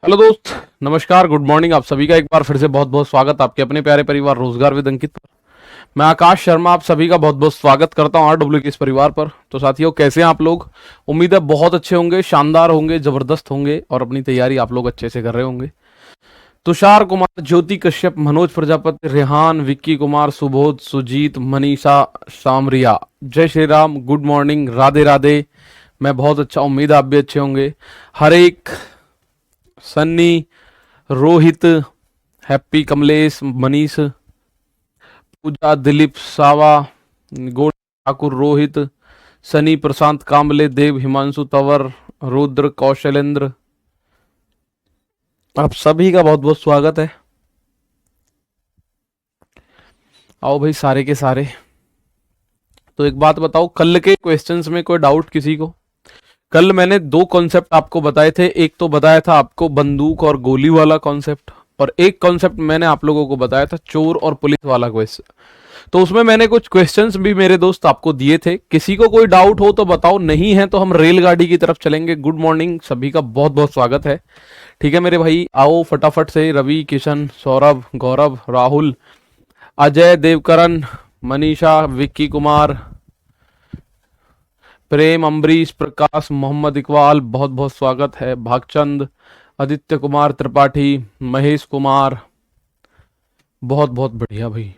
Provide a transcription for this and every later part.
Hello दोस्त, नमस्कार, good morning. आप सभी का एक बार फिर से बहुत बहुत स्वागत आपके अपने प्यारे परिवार रोजगार विद अंकित पर। मैं आकाश शर्मा आप सभी का बहुत बहुत स्वागत करता हूं आरडब्ल्यू के इस परिवार पर। तो साथियों, कैसे हैं आप लोग? उम्मीद है बहुत अच्छे होंगे, शानदार होंगे, जबरदस्त होंगे और अपनी तैयारी आप लोग अच्छे से कर रहे होंगे। तुषार कुमार, ज्योति कश्यप, मनोज प्रजापति, रेहान, विक्की कुमार, सुबोध, सुजीत, मनीषा, सामरिया, जय श्री राम, गुड मॉर्निंग, राधे राधे। मैं बहुत अच्छा, उम्मीद है आप भी अच्छे होंगे। हरेक, सन्नी, रोहित, हैप्पी, कमलेश, मनीष, पूजा, दिलीप, सावा, गोड ठाकुर, रोहित, सनी, प्रशांत कांबले, देव, हिमांशु तंवर, रुद्र, कौशलेंद्र, आप सभी का बहुत बहुत स्वागत है। आओ भाई सारे के सारे। तो एक बात बताओ, कल के क्वेश्चंस में कोई डाउट किसी को? कल मैंने दो कॉन्सेप्ट आपको बताए थे। एक तो बताया था आपको बंदूक और गोली वाला कॉन्सेप्ट, और एक कॉन्सेप्ट मैंने आप लोगों को बताया था चोर और पुलिस वाला क्वेश्चन। तो उसमें मैंने कुछ क्वेश्चंस भी मेरे दोस्त आपको दिए थे। किसी को कोई डाउट हो तो बताओ, नहीं है तो हम रेलगाड़ी की तरफ चलेंगे। गुड मॉर्निंग, सभी का बहुत बहुत स्वागत है। ठीक है मेरे भाई, आओ फटाफट से। रवि, किशन, सौरभ, गौरव, राहुल, अजय, देवकरण, मनीषा, विक्की कुमार, प्रेम, अम्बरीश, प्रकाश, मोहम्मद इकबाल, बहुत बहुत स्वागत है। भागचंद, आदित्य कुमार त्रिपाठी, महेश कुमार, बहुत बहुत बढ़िया भाई।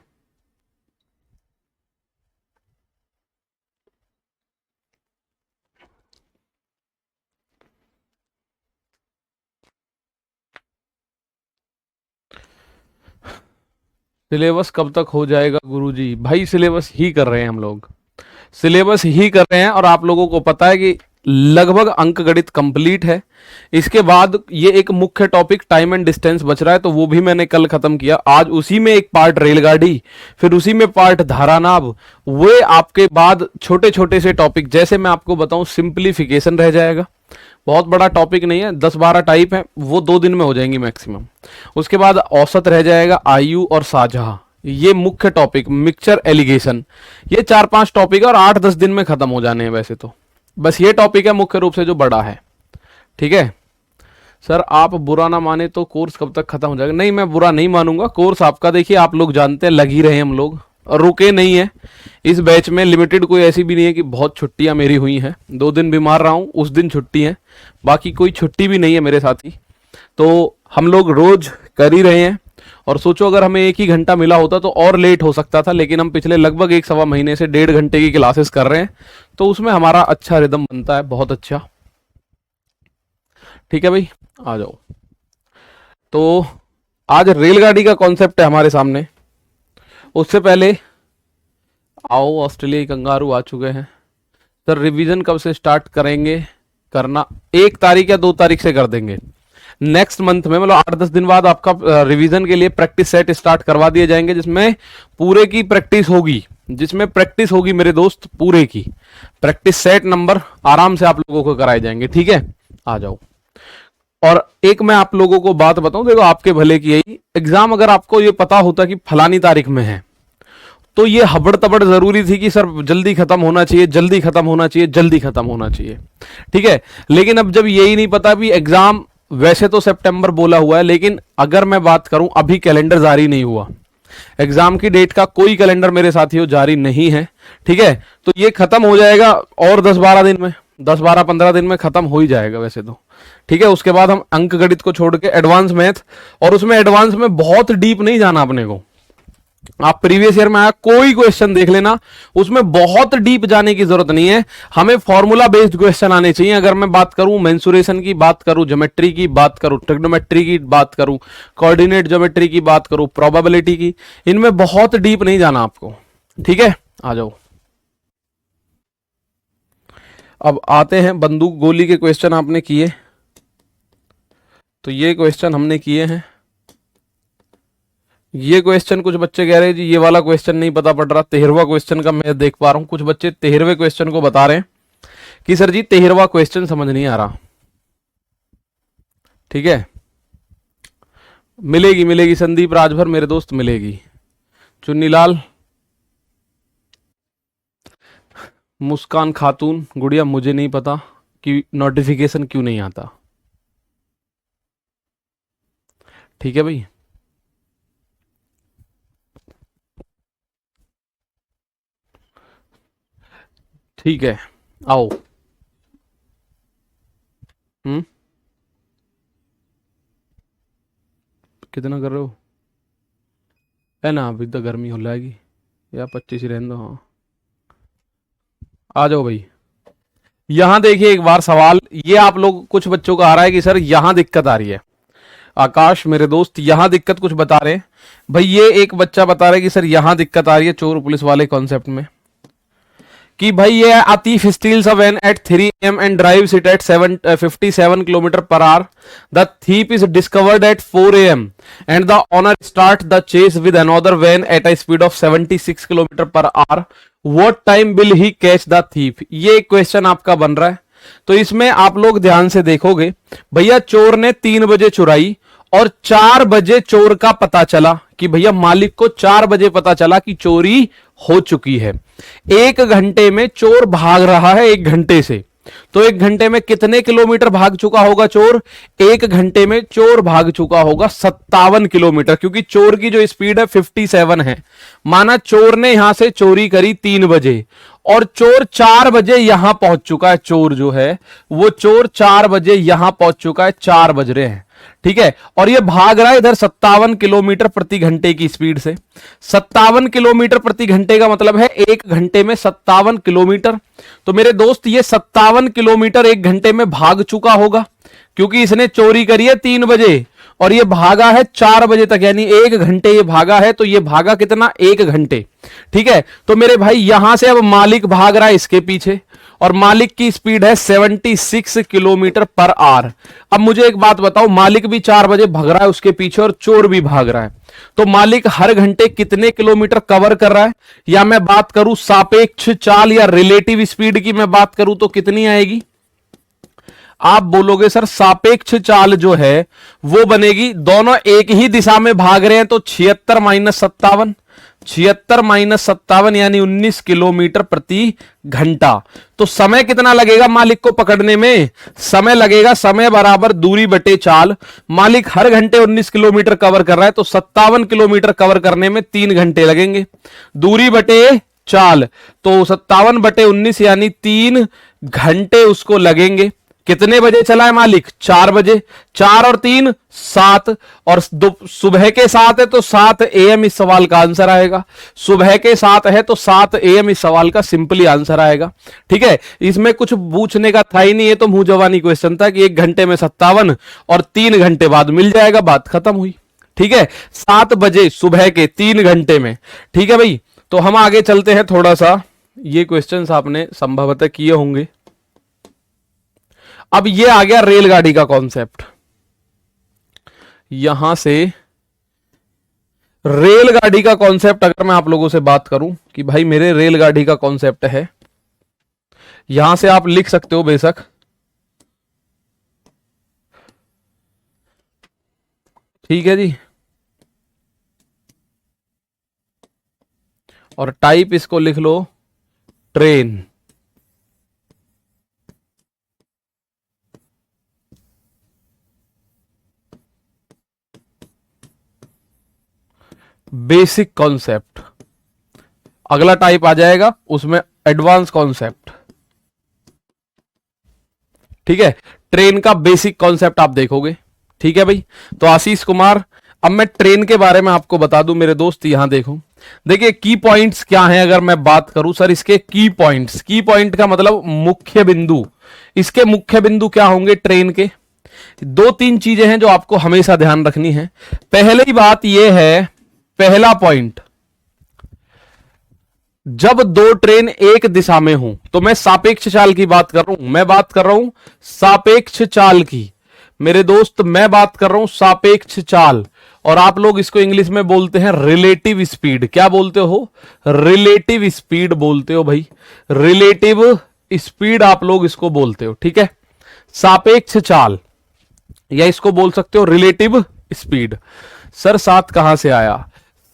सिलेबस कब तक हो जाएगा गुरुजी? भाई सिलेबस ही कर रहे हैं हम लोग, सिलेबस ही कर रहे हैं। और आप लोगों को पता है कि लगभग अंक गणित कंप्लीट है। इसके बाद ये एक मुख्य टॉपिक टाइम एंड डिस्टेंस बच रहा है, तो वो भी मैंने कल खत्म किया। आज उसी में एक पार्ट रेलगाड़ी, फिर उसी में पार्ट धारानाभ। वे आपके बाद छोटे छोटे से टॉपिक, जैसे मैं आपको बताऊं, सिंप्लीफिकेशन रह जाएगा। बहुत बड़ा टॉपिक नहीं है, 10-12 टाइप है, वो 2 दिन में हो जाएंगी मैक्सिमम। उसके बाद औसत रह जाएगा, आयु और साझा, ये मुख्य टॉपिक, मिक्सचर, एलिगेशन, ये 4-5 टॉपिक है और 8-10 दिन में खत्म हो जाने हैं वैसे तो। बस ये टॉपिक है मुख्य रूप से जो बड़ा है। ठीक है सर, आप बुरा ना माने तो कोर्स कब तक खत्म हो जाएगा? नहीं, मैं बुरा नहीं मानूंगा। कोर्स आपका देखिए, आप लोग जानते हैं, लग ही रहे हैं हम लोग, और रुके नहीं है। इस बैच में लिमिटेड कोई ऐसी भी नहीं है कि बहुत छुट्टियां मेरी हुई हैं। 2 दिन बीमार रहा हूं, उस दिन छुट्टी है, बाकी कोई छुट्टी भी नहीं है मेरे साथी। तो हम लोग रोज कर ही रहे हैं। और सोचो अगर हमें 1 ही घंटा मिला होता तो और लेट हो सकता था, लेकिन हम पिछले लगभग 1-1.25 महीने से 1.5 घंटे की क्लासेस कर रहे हैं, तो उसमें हमारा अच्छा रिदम बनता है, बहुत अच्छा। ठीक है भाई, आ जाओ। तो आज रेलगाड़ी का कॉन्सेप्ट है हमारे सामने। उससे पहले आओ, ऑस्ट्रेलियाई कंगारू आ चुके हैं। सर रिवीजन कब से स्टार्ट करेंगे करना? 1 तारीख या 2 तारीख से कर देंगे नेक्स्ट मंथ में, मतलब 8-10 दिन बाद आपका रिवीजन के लिए प्रैक्टिस सेट स्टार्ट करवा दिए जाएंगे, जिसमें पूरे की प्रैक्टिस होगी। जिसमें प्रैक्टिस होगी मेरे दोस्त, पूरे की प्रैक्टिस सेट नंबर आराम से आप लोगों को कराए जाएंगे। ठीक है, आ जाओ। और एक मैं आप लोगों को बात बताऊं, देखो आपके भले की यही एग्जाम, अगर आपको ये पता होता कि फलानी तारीख में है, तो ये हबड़ तबड़ जरूरी थी कि सर जल्दी खत्म होना चाहिए, जल्दी खत्म होना चाहिए, जल्दी खत्म होना चाहिए। ठीक है, लेकिन अब जब यही नहीं पता भी एग्जाम, वैसे तो सितंबर बोला हुआ है, लेकिन अगर मैं बात करूं, अभी कैलेंडर जारी नहीं हुआ, एग्जाम की डेट का कोई कैलेंडर मेरे साथियों जारी नहीं है। ठीक है, तो ये खत्म हो जाएगा और 10-12 दिन में, 10-12-15 दिन में खत्म हो ही जाएगा वैसे तो। ठीक है, उसके बाद हम अंक गणित को छोड़ के एडवांस मैथ, और उसमें एडवांस में बहुत डीप नहीं जाना अपने को। आप प्रीवियस ईयर में आया कोई क्वेश्चन देख लेना, उसमें बहुत डीप जाने की जरूरत नहीं है। हमें फॉर्मूला बेस्ड क्वेश्चन आने चाहिए। अगर मैं बात करूं मेंसुरेशन की, बात करूं ज्योमेट्री की, बात करूं ट्रिग्नोमेट्री की, बात करूं कोऑर्डिनेट ज्योमेट्री की, बात करूं प्रोबेबिलिटी की, इनमें बहुत डीप नहीं जाना आपको। ठीक है, आ जाओ। अब आते हैं बंदूक गोली के क्वेश्चन आपने किए, तो ये क्वेश्चन हमने किए हैं। ये क्वेश्चन कुछ बच्चे कह रहे हैं जी ये वाला क्वेश्चन नहीं पता पड़ रहा, 13वां क्वेश्चन का मैं देख पा रहा हूं, कुछ बच्चे 13वें क्वेश्चन को बता रहे हैं कि सर जी 13वां क्वेश्चन समझ नहीं आ रहा। ठीक है, मिलेगी मिलेगी संदीप राजभर मेरे दोस्त, मिलेगी। चुन्नीलाल, मुस्कान खातून, गुड़िया, मुझे नहीं पता कि नोटिफिकेशन क्यों नहीं आता। ठीक है भाई। ठीक है, आओ। हम्म, कितना कर रहे हो? है ना, अभी तो गर्मी हो जाएगी, या 25 ही रहने दो। हाँ, आ जाओ भाई। यहां देखिए एक बार सवाल, ये आप लोग कुछ बच्चों का आ रहा है कि सर यहां दिक्कत आ रही है। आकाश मेरे दोस्त, यहां दिक्कत कुछ बता रहे हैं भाई। ये एक बच्चा बता रहा है कि सर यहां दिक्कत आ रही है चोर पुलिस वाले कॉन्सेप्ट में, कि भाई ये Atif steals a van at 3 AM and drives it at 57 kilometre per hour. The thief is discovered at 4 AM and the owner start the chase with another van at a speed of 76 kilometre per hour. What time will he catch the thief? ये question आपका बन रहा है। तो इसमें आप लोग ध्यान से देखोगे, भैया चोर ने 3 बजे चुराई और 4 बजे चोर का पता चला कि भैया मालिक को 4 बजे पता चला कि चोरी हो चुकी है। 1 घंटे में चोर भाग रहा है, 1 घंटे से। तो 1 घंटे में कितने किलोमीटर भाग चुका होगा चोर? 1 घंटे में चोर भाग चुका होगा 57 किलोमीटर, क्योंकि चोर की जो स्पीड है 57 है। माना चोर ने यहां से चोरी करी 3 बजे और चोर 4 बजे यहां पहुंच चुका है। चोर जो है वो चोर 4 बजे यहां पहुंच चुका है, 4 बज रहे हैं, ठीक है। और ये भाग रहा है इधर 57 किलोमीटर प्रति घंटे की स्पीड से। 57 किलोमीटर प्रति घंटे का मतलब है 1 घंटे में 57 किलोमीटर। तो मेरे दोस्त ये 57 किलोमीटर 1 घंटे में भाग चुका होगा, क्योंकि इसने चोरी करी है 3 बजे और ये भागा है 4 बजे तक, यानी 1 घंटे ये भागा है। तो ये भागा कितना? 1 घंटे, ठीक है। तो मेरे भाई यहां से अब मालिक भाग रहा है इसके पीछे और मालिक की स्पीड है 76 किलोमीटर पर आवर। अब मुझे एक बात बताओ, मालिक भी 4 बजे भाग रहा है उसके पीछे और चोर भी भाग रहा है, तो मालिक हर घंटे कितने किलोमीटर कवर कर रहा है? या मैं बात करूं सापेक्ष चाल या रिलेटिव स्पीड की मैं बात करूं तो कितनी आएगी? आप बोलोगे सर सापेक्ष चाल जो है वो बनेगी, दोनों एक ही दिशा में भाग रहे हैं, तो 76 माइनस 57, 76 माइनस 57 यानी 19 किलोमीटर प्रति घंटा। तो समय कितना लगेगा मालिक को पकड़ने में? समय लगेगा, समय बराबर दूरी बटे चाल। मालिक हर घंटे 19 किलोमीटर कवर कर रहा है, तो 57 किलोमीटर कवर करने में 3 घंटे लगेंगे। दूरी बटे चाल, तो 57 बटे 19 यानी 3 घंटे उसको लगेंगे। कितने बजे चला है मालिक? 4 बजे। 4 और 3 7, और सुबह के 7 है तो 7 AM इस सवाल का आंसर आएगा। सुबह के 7 है तो 7 AM इस सवाल का सिंपली आंसर आएगा, ठीक है। इसमें कुछ पूछने का था ही नहीं, है तो मुंह जवानी क्वेश्चन था कि 1 घंटे में 57 और 3 घंटे बाद मिल जाएगा, बात खत्म हुई, ठीक है। 7 बजे सुबह के 3 घंटे में, ठीक है भाई। तो हम आगे चलते हैं थोड़ा सा, ये क्वेश्चन आपने संभवतः किए होंगे। अब ये आ गया रेलगाड़ी का कॉन्सेप्ट। यहां से रेलगाड़ी का कॉन्सेप्ट अगर मैं आप लोगों से बात करूं कि भाई मेरे रेलगाड़ी का कॉन्सेप्ट है, यहां से आप लिख सकते हो बेशक, ठीक है जी। और टाइप इसको लिख लो ट्रेन। बेसिक कॉन्सेप्ट, अगला टाइप आ जाएगा उसमें एडवांस कॉन्सेप्ट, ठीक है। ट्रेन का बेसिक कॉन्सेप्ट आप देखोगे, ठीक है भाई। तो आशीष कुमार, अब मैं ट्रेन के बारे में आपको बता दूं मेरे दोस्त, यहां देखो, देखिए की पॉइंट्स क्या हैं। अगर मैं बात करूं सर इसके की पॉइंट्स, की पॉइंट का मतलब मुख्य बिंदु। इसके मुख्य बिंदु क्या होंगे ट्रेन के? 2-3 चीजें हैं जो आपको हमेशा ध्यान रखनी है। पहली बात यह है, पहला पॉइंट, जब 2 ट्रेन एक दिशा में हो, तो मैं सापेक्ष चाल की बात कर रहा हूं, मैं बात कर रहा हूं सापेक्ष चाल की मेरे दोस्त, मैं बात कर रहा हूं सापेक्ष चाल। और आप लोग इसको इंग्लिश में बोलते हैं रिलेटिव स्पीड। क्या बोलते हो? रिलेटिव स्पीड बोलते हो भाई, रिलेटिव स्पीड आप लोग इसको बोलते हो, ठीक है। सापेक्ष चाल, या इसको बोल सकते हो रिलेटिव स्पीड। सर 7 कहां से आया?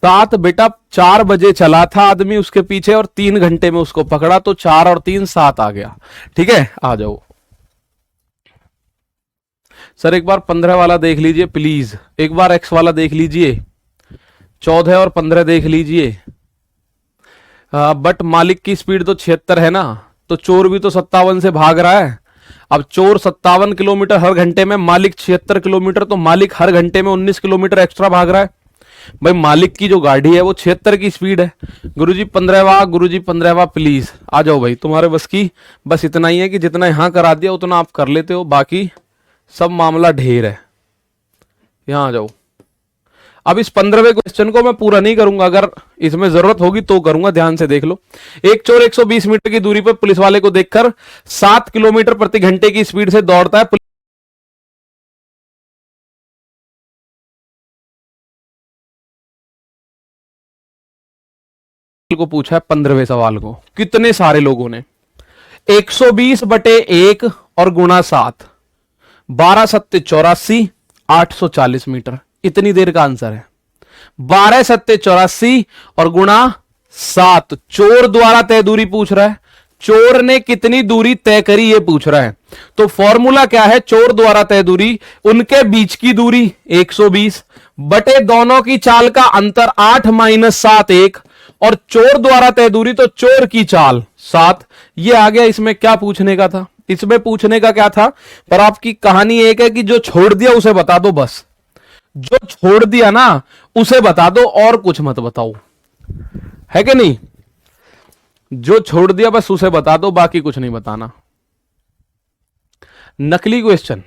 7 बेटा 4 बजे चला था आदमी उसके पीछे और 3 घंटे में उसको पकड़ा, तो 4 और 3 7 आ गया, ठीक है। आ जाओ, सर एक बार 15 वाला देख लीजिए प्लीज, एक बार एक्स वाला देख लीजिए, 14 और 15 देख लीजिए। बट मालिक की स्पीड तो 76 है ना, तो चोर भी तो 57 से भाग रहा है। अब चोर 57 किलोमीटर हर घंटे में, मालिक 76 किलोमीटर, तो मालिक हर घंटे में 19 किलोमीटर एक्स्ट्रा भाग रहा है। भाई मालिक की जो गाड़ी है वो 76 की स्पीड है। गुरुजी 15वां, गुरुजी 15वां प्लीज आ जाओ भाई, तुम्हारे बस की बस इतना ही है कि जितना यहां करा दिया उतना आप कर लेते हो, बाकी सब मामला ढेर है। यहां आ जाओ। अब इस 15वें क्वेश्चन को मैं पूरा नहीं करूंगा, अगर इसमें जरूरत होगी तो करूंगा, ध्यान से देख लो। एक चोर 120 मीटर की दूरी पर पुलिस वाले को देखकर 7 किलोमीटर प्रति घंटे की स्पीड से दौड़ता है। को पूछा है 15वें सवाल को, कितने सारे लोगों ने 120/1 और गुणा 7, 12 सत्ते 84, 840 मीटर, इतनी देर का आंसर है। 12 सत्ते 84 और गुणा 7, चोर द्वारा तय दूरी पूछ रहा है। चोर ने कितनी दूरी तय करी ये पूछ रहा है। तो फॉर्मूला क्या है, चोर द्वारा तय दूरी, उनके बीच की दूरी 120 बटे दोनों की चाल का अंतर 8 - 7 1, और चोर द्वारा तय दूरी तो चोर की चाल 7। ये आ गया। इसमें क्या पूछने का था, इसमें पूछने का क्या था, पर आपकी कहानी एक है कि जो छोड़ दिया उसे बता दो, बस जो छोड़ दिया ना उसे बता दो, और कुछ मत बताओ, है कि नहीं। जो छोड़ दिया बस उसे बता दो, बाकी कुछ नहीं बताना। नकली क्वेश्चन,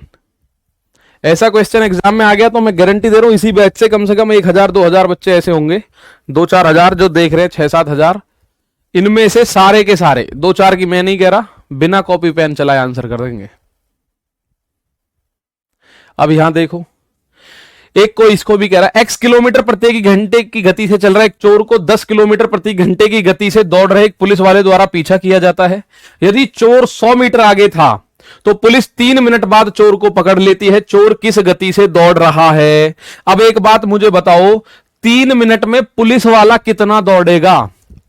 ऐसा क्वेश्चन एग्जाम में आ गया तो मैं गारंटी दे रहा हूं इसी बैच से कम 1000 2000 बच्चे ऐसे होंगे, 2-4 हजार जो देख रहे हैं, 6-7 हजार, इनमें से सारे के सारे, 2-4 की मैं नहीं कह रहा, बिना कॉपी पेन चलाए आंसर कर देंगे। अब यहां देखो, एक को इसको भी कह रहा है x किलोमीटर प्रति घंटे की गति से चल रहा है एक चोर को 10 किलोमीटर प्रति घंटे की गति से दौड़ रहे एक पुलिस वाले द्वारा पीछा किया जाता है। यदि चोर 100 मीटर आगे था तो पुलिस 3 मिनट बाद चोर को पकड़ लेती है। चोर किस गति से दौड़ रहा है। अब एक बात मुझे बताओ, 3 मिनट में पुलिस वाला कितना दौड़ेगा।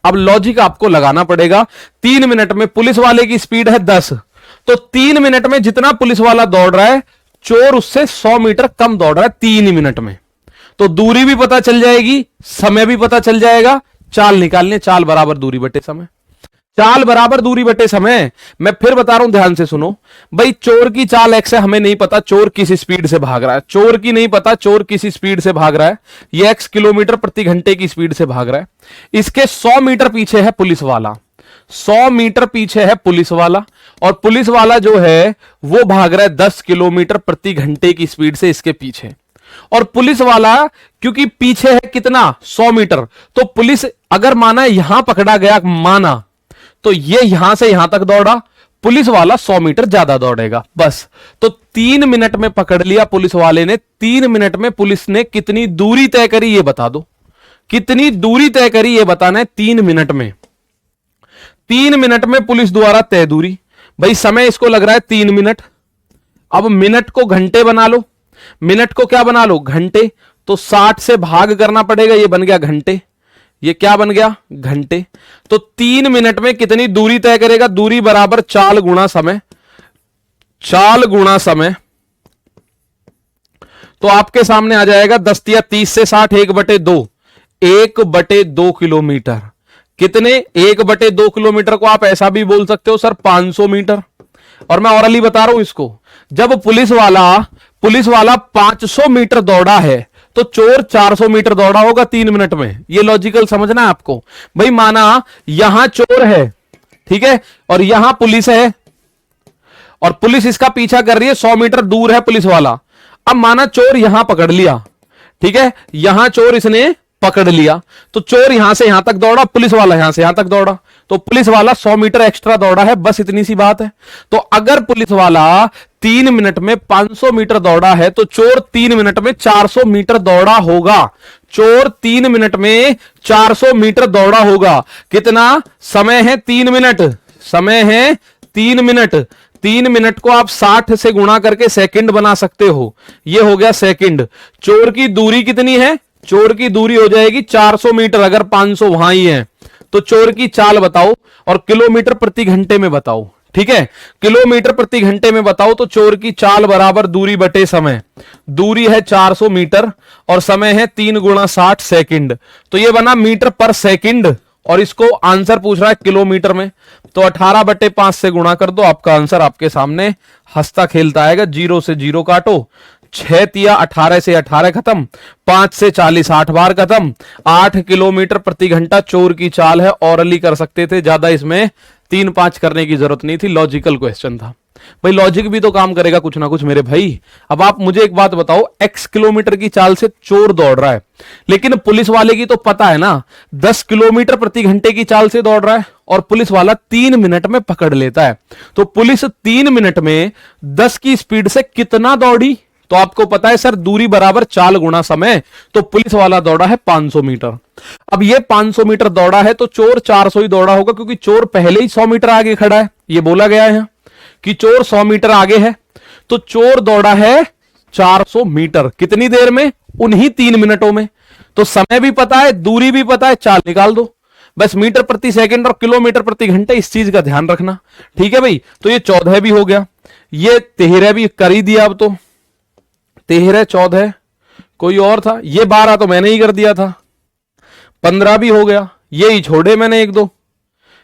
अब लॉजिक आपको लगाना पड़ेगा। 3 मिनट में पुलिस वाले की स्पीड है 10, तो 3 मिनट में जितना पुलिस वाला दौड़ रहा है चोर उससे 100 मीटर कम दौड़ रहा है 3 मिनट में। तो दूरी भी पता चल जाएगी, समय भी पता चल जाएगा। चाल निकालने, चाल बराबर दूरी बटे समय, चाल बराबर दूरी बटे समय। मैं फिर बता रहा हूं, ध्यान से सुनो भाई। चोर की चाल एक्स है, हमें नहीं पता चोर किस स्पीड से भाग रहा है। चोर की नहीं पता चोर किस स्पीड से भाग रहा है। ये एक्स किलोमीटर प्रति घंटे की स्पीड से भाग रहा है। इसके 100 मीटर पीछे है पुलिस वाला, 100 मीटर पीछे है पुलिस वाला, और पुलिस वाला जो है वो भाग रहा है 10 किलोमीटर प्रति घंटे की स्पीड से इसके पीछे। और पुलिस वाला क्योंकि पीछे है कितना 100 मीटर, तो पुलिस अगर माना यहां पकड़ा गया, माना तो ये यहां से यहां तक दौड़ा, पुलिस वाला 100 मीटर ज्यादा दौड़ेगा बस। तो 3 मिनट में पकड़ लिया पुलिस वाले ने। 3 मिनट में पुलिस ने कितनी दूरी तय करी ये बता दो, कितनी दूरी तय करी ये बताना है 3 मिनट में। 3 मिनट में पुलिस द्वारा तय दूरी, भाई समय इसको लग रहा है 3 मिनट। अब मिनट को घंटे बना लो, मिनट को क्या बना लो घंटे, तो 60 से भाग करना पड़ेगा, ये बन गया घंटे, ये क्या बन गया घंटे। तो 3 मिनट में कितनी दूरी तय करेगा, दूरी बराबर चाल गुणा समय, चाल गुणा समय। तो आपके सामने आ जाएगा 10 या 30 से 60, 1/2, 1/2 किलोमीटर। कितने 1/2 किलोमीटर को आप ऐसा भी बोल सकते हो सर 500 मीटर। और मैं औरली बता रहा हूं इसको, जब पुलिस वाला 500 मीटर दौड़ा है तो चोर 400 मीटर दौड़ा होगा 3 मिनट में। ये लॉजिकल समझना है आपको। भाई माना यहां चोर है, ठीक है, और यहां पुलिस है, और पुलिस इसका पीछा कर रही है, 100 मीटर दूर है पुलिस वाला। अब माना चोर यहां पकड़ लिया, ठीक है, यहां चोर इसने पकड़ लिया, तो चोर यहां से यहां तक दौड़ा, पुलिस वाला यहां से यहां तक दौड़ा, तो पुलिस वाला 100 मीटर एक्स्ट्रा दौड़ा है, बस इतनी सी बात है। तो अगर पुलिस वाला 3 मिनट में 500 मीटर दौड़ा है तो चोर 3 मिनट में 400 मीटर दौड़ा होगा। चोर 3 मिनट में 400 मीटर दौड़ा होगा। कितना समय है 3 मिनट, समय है 3 मिनट। 3 मिनट को आप 60 से गुणा करके सेकंड बना सकते हो, ये हो गया सेकंड। चोर की दूरी कितनी है, चोर की दूरी हो जाएगी 400 मीटर, अगर 500 वहां ही है। तो चोर की चाल बताओ और किलोमीटर प्रति घंटे में बताओ, ठीक है, किलोमीटर प्रति घंटे में बताओ तो चोर की चाल बराबर दूरी बटे समय। दूरी है 400 मीटर और समय है 3 गुणा 60 सेकंड, तो ये बना मीटर पर सेकंड, और इसको आंसर पूछ रहा है किलोमीटर में, तो 18 बटे 5 से गुणा कर दो, आपका आंसर आपके सामने हंसता खेलता आएगा। 0 से 0 काटो, 6 तिया 18 से 18 खत्म, 5 से 40 8 बार खत्म। 8 किलोमीटर प्रति घंटा चोर की चाल है, ऑरली कर सकते थे, ज्यादा इसमें 3-5 करने की जरूरत नहीं थी, लॉजिकल क्वेश्चन था भाई। लॉजिक भी तो काम करेगा कुछ ना कुछ मेरे भाई। अब आप मुझे एक बात बताओ, x किलोमीटर की चाल से चोर दौड़ रहा है, लेकिन पुलिस वाले की तो पता है ना 10 किलोमीटर प्रति घंटे की चाल से दौड़ रहा है, और पुलिस वाला 3 मिनट में पकड़ लेता है। तो पुलिस 3 मिनट में 10 की स्पीड से कितना दौड़ी, तो आपको पता है सर दूरी बराबर चाल गुणा समय, तो पुलिस वाला दौड़ा है 500 मीटर। अब ये 500 मीटर दौड़ा है तो चोर 400 ही दौड़ा होगा, क्योंकि चोर पहले ही 100 मीटर आगे खड़ा है, ये बोला गया है कि चोर 100 मीटर आगे है, तो चोर दौड़ा है 400 मीटर कितनी देर में, उन्हीं 3 मिनटों में। तो समय भी पता है, दूरी भी पता है, चाल निकाल दो बस। मीटर प्रति सेकंड और किलोमीटर प्रति घंटे, इस चीज का ध्यान रखना, ठीक है भाई। तो ये 14 भी हो गया, ये 13 भी कर ही दिया, अब तो 13 14 कोई और था, ये 12 तो मैंने ही कर दिया था, 15 भी हो गया, ये ही छोड़े मैंने 1-2।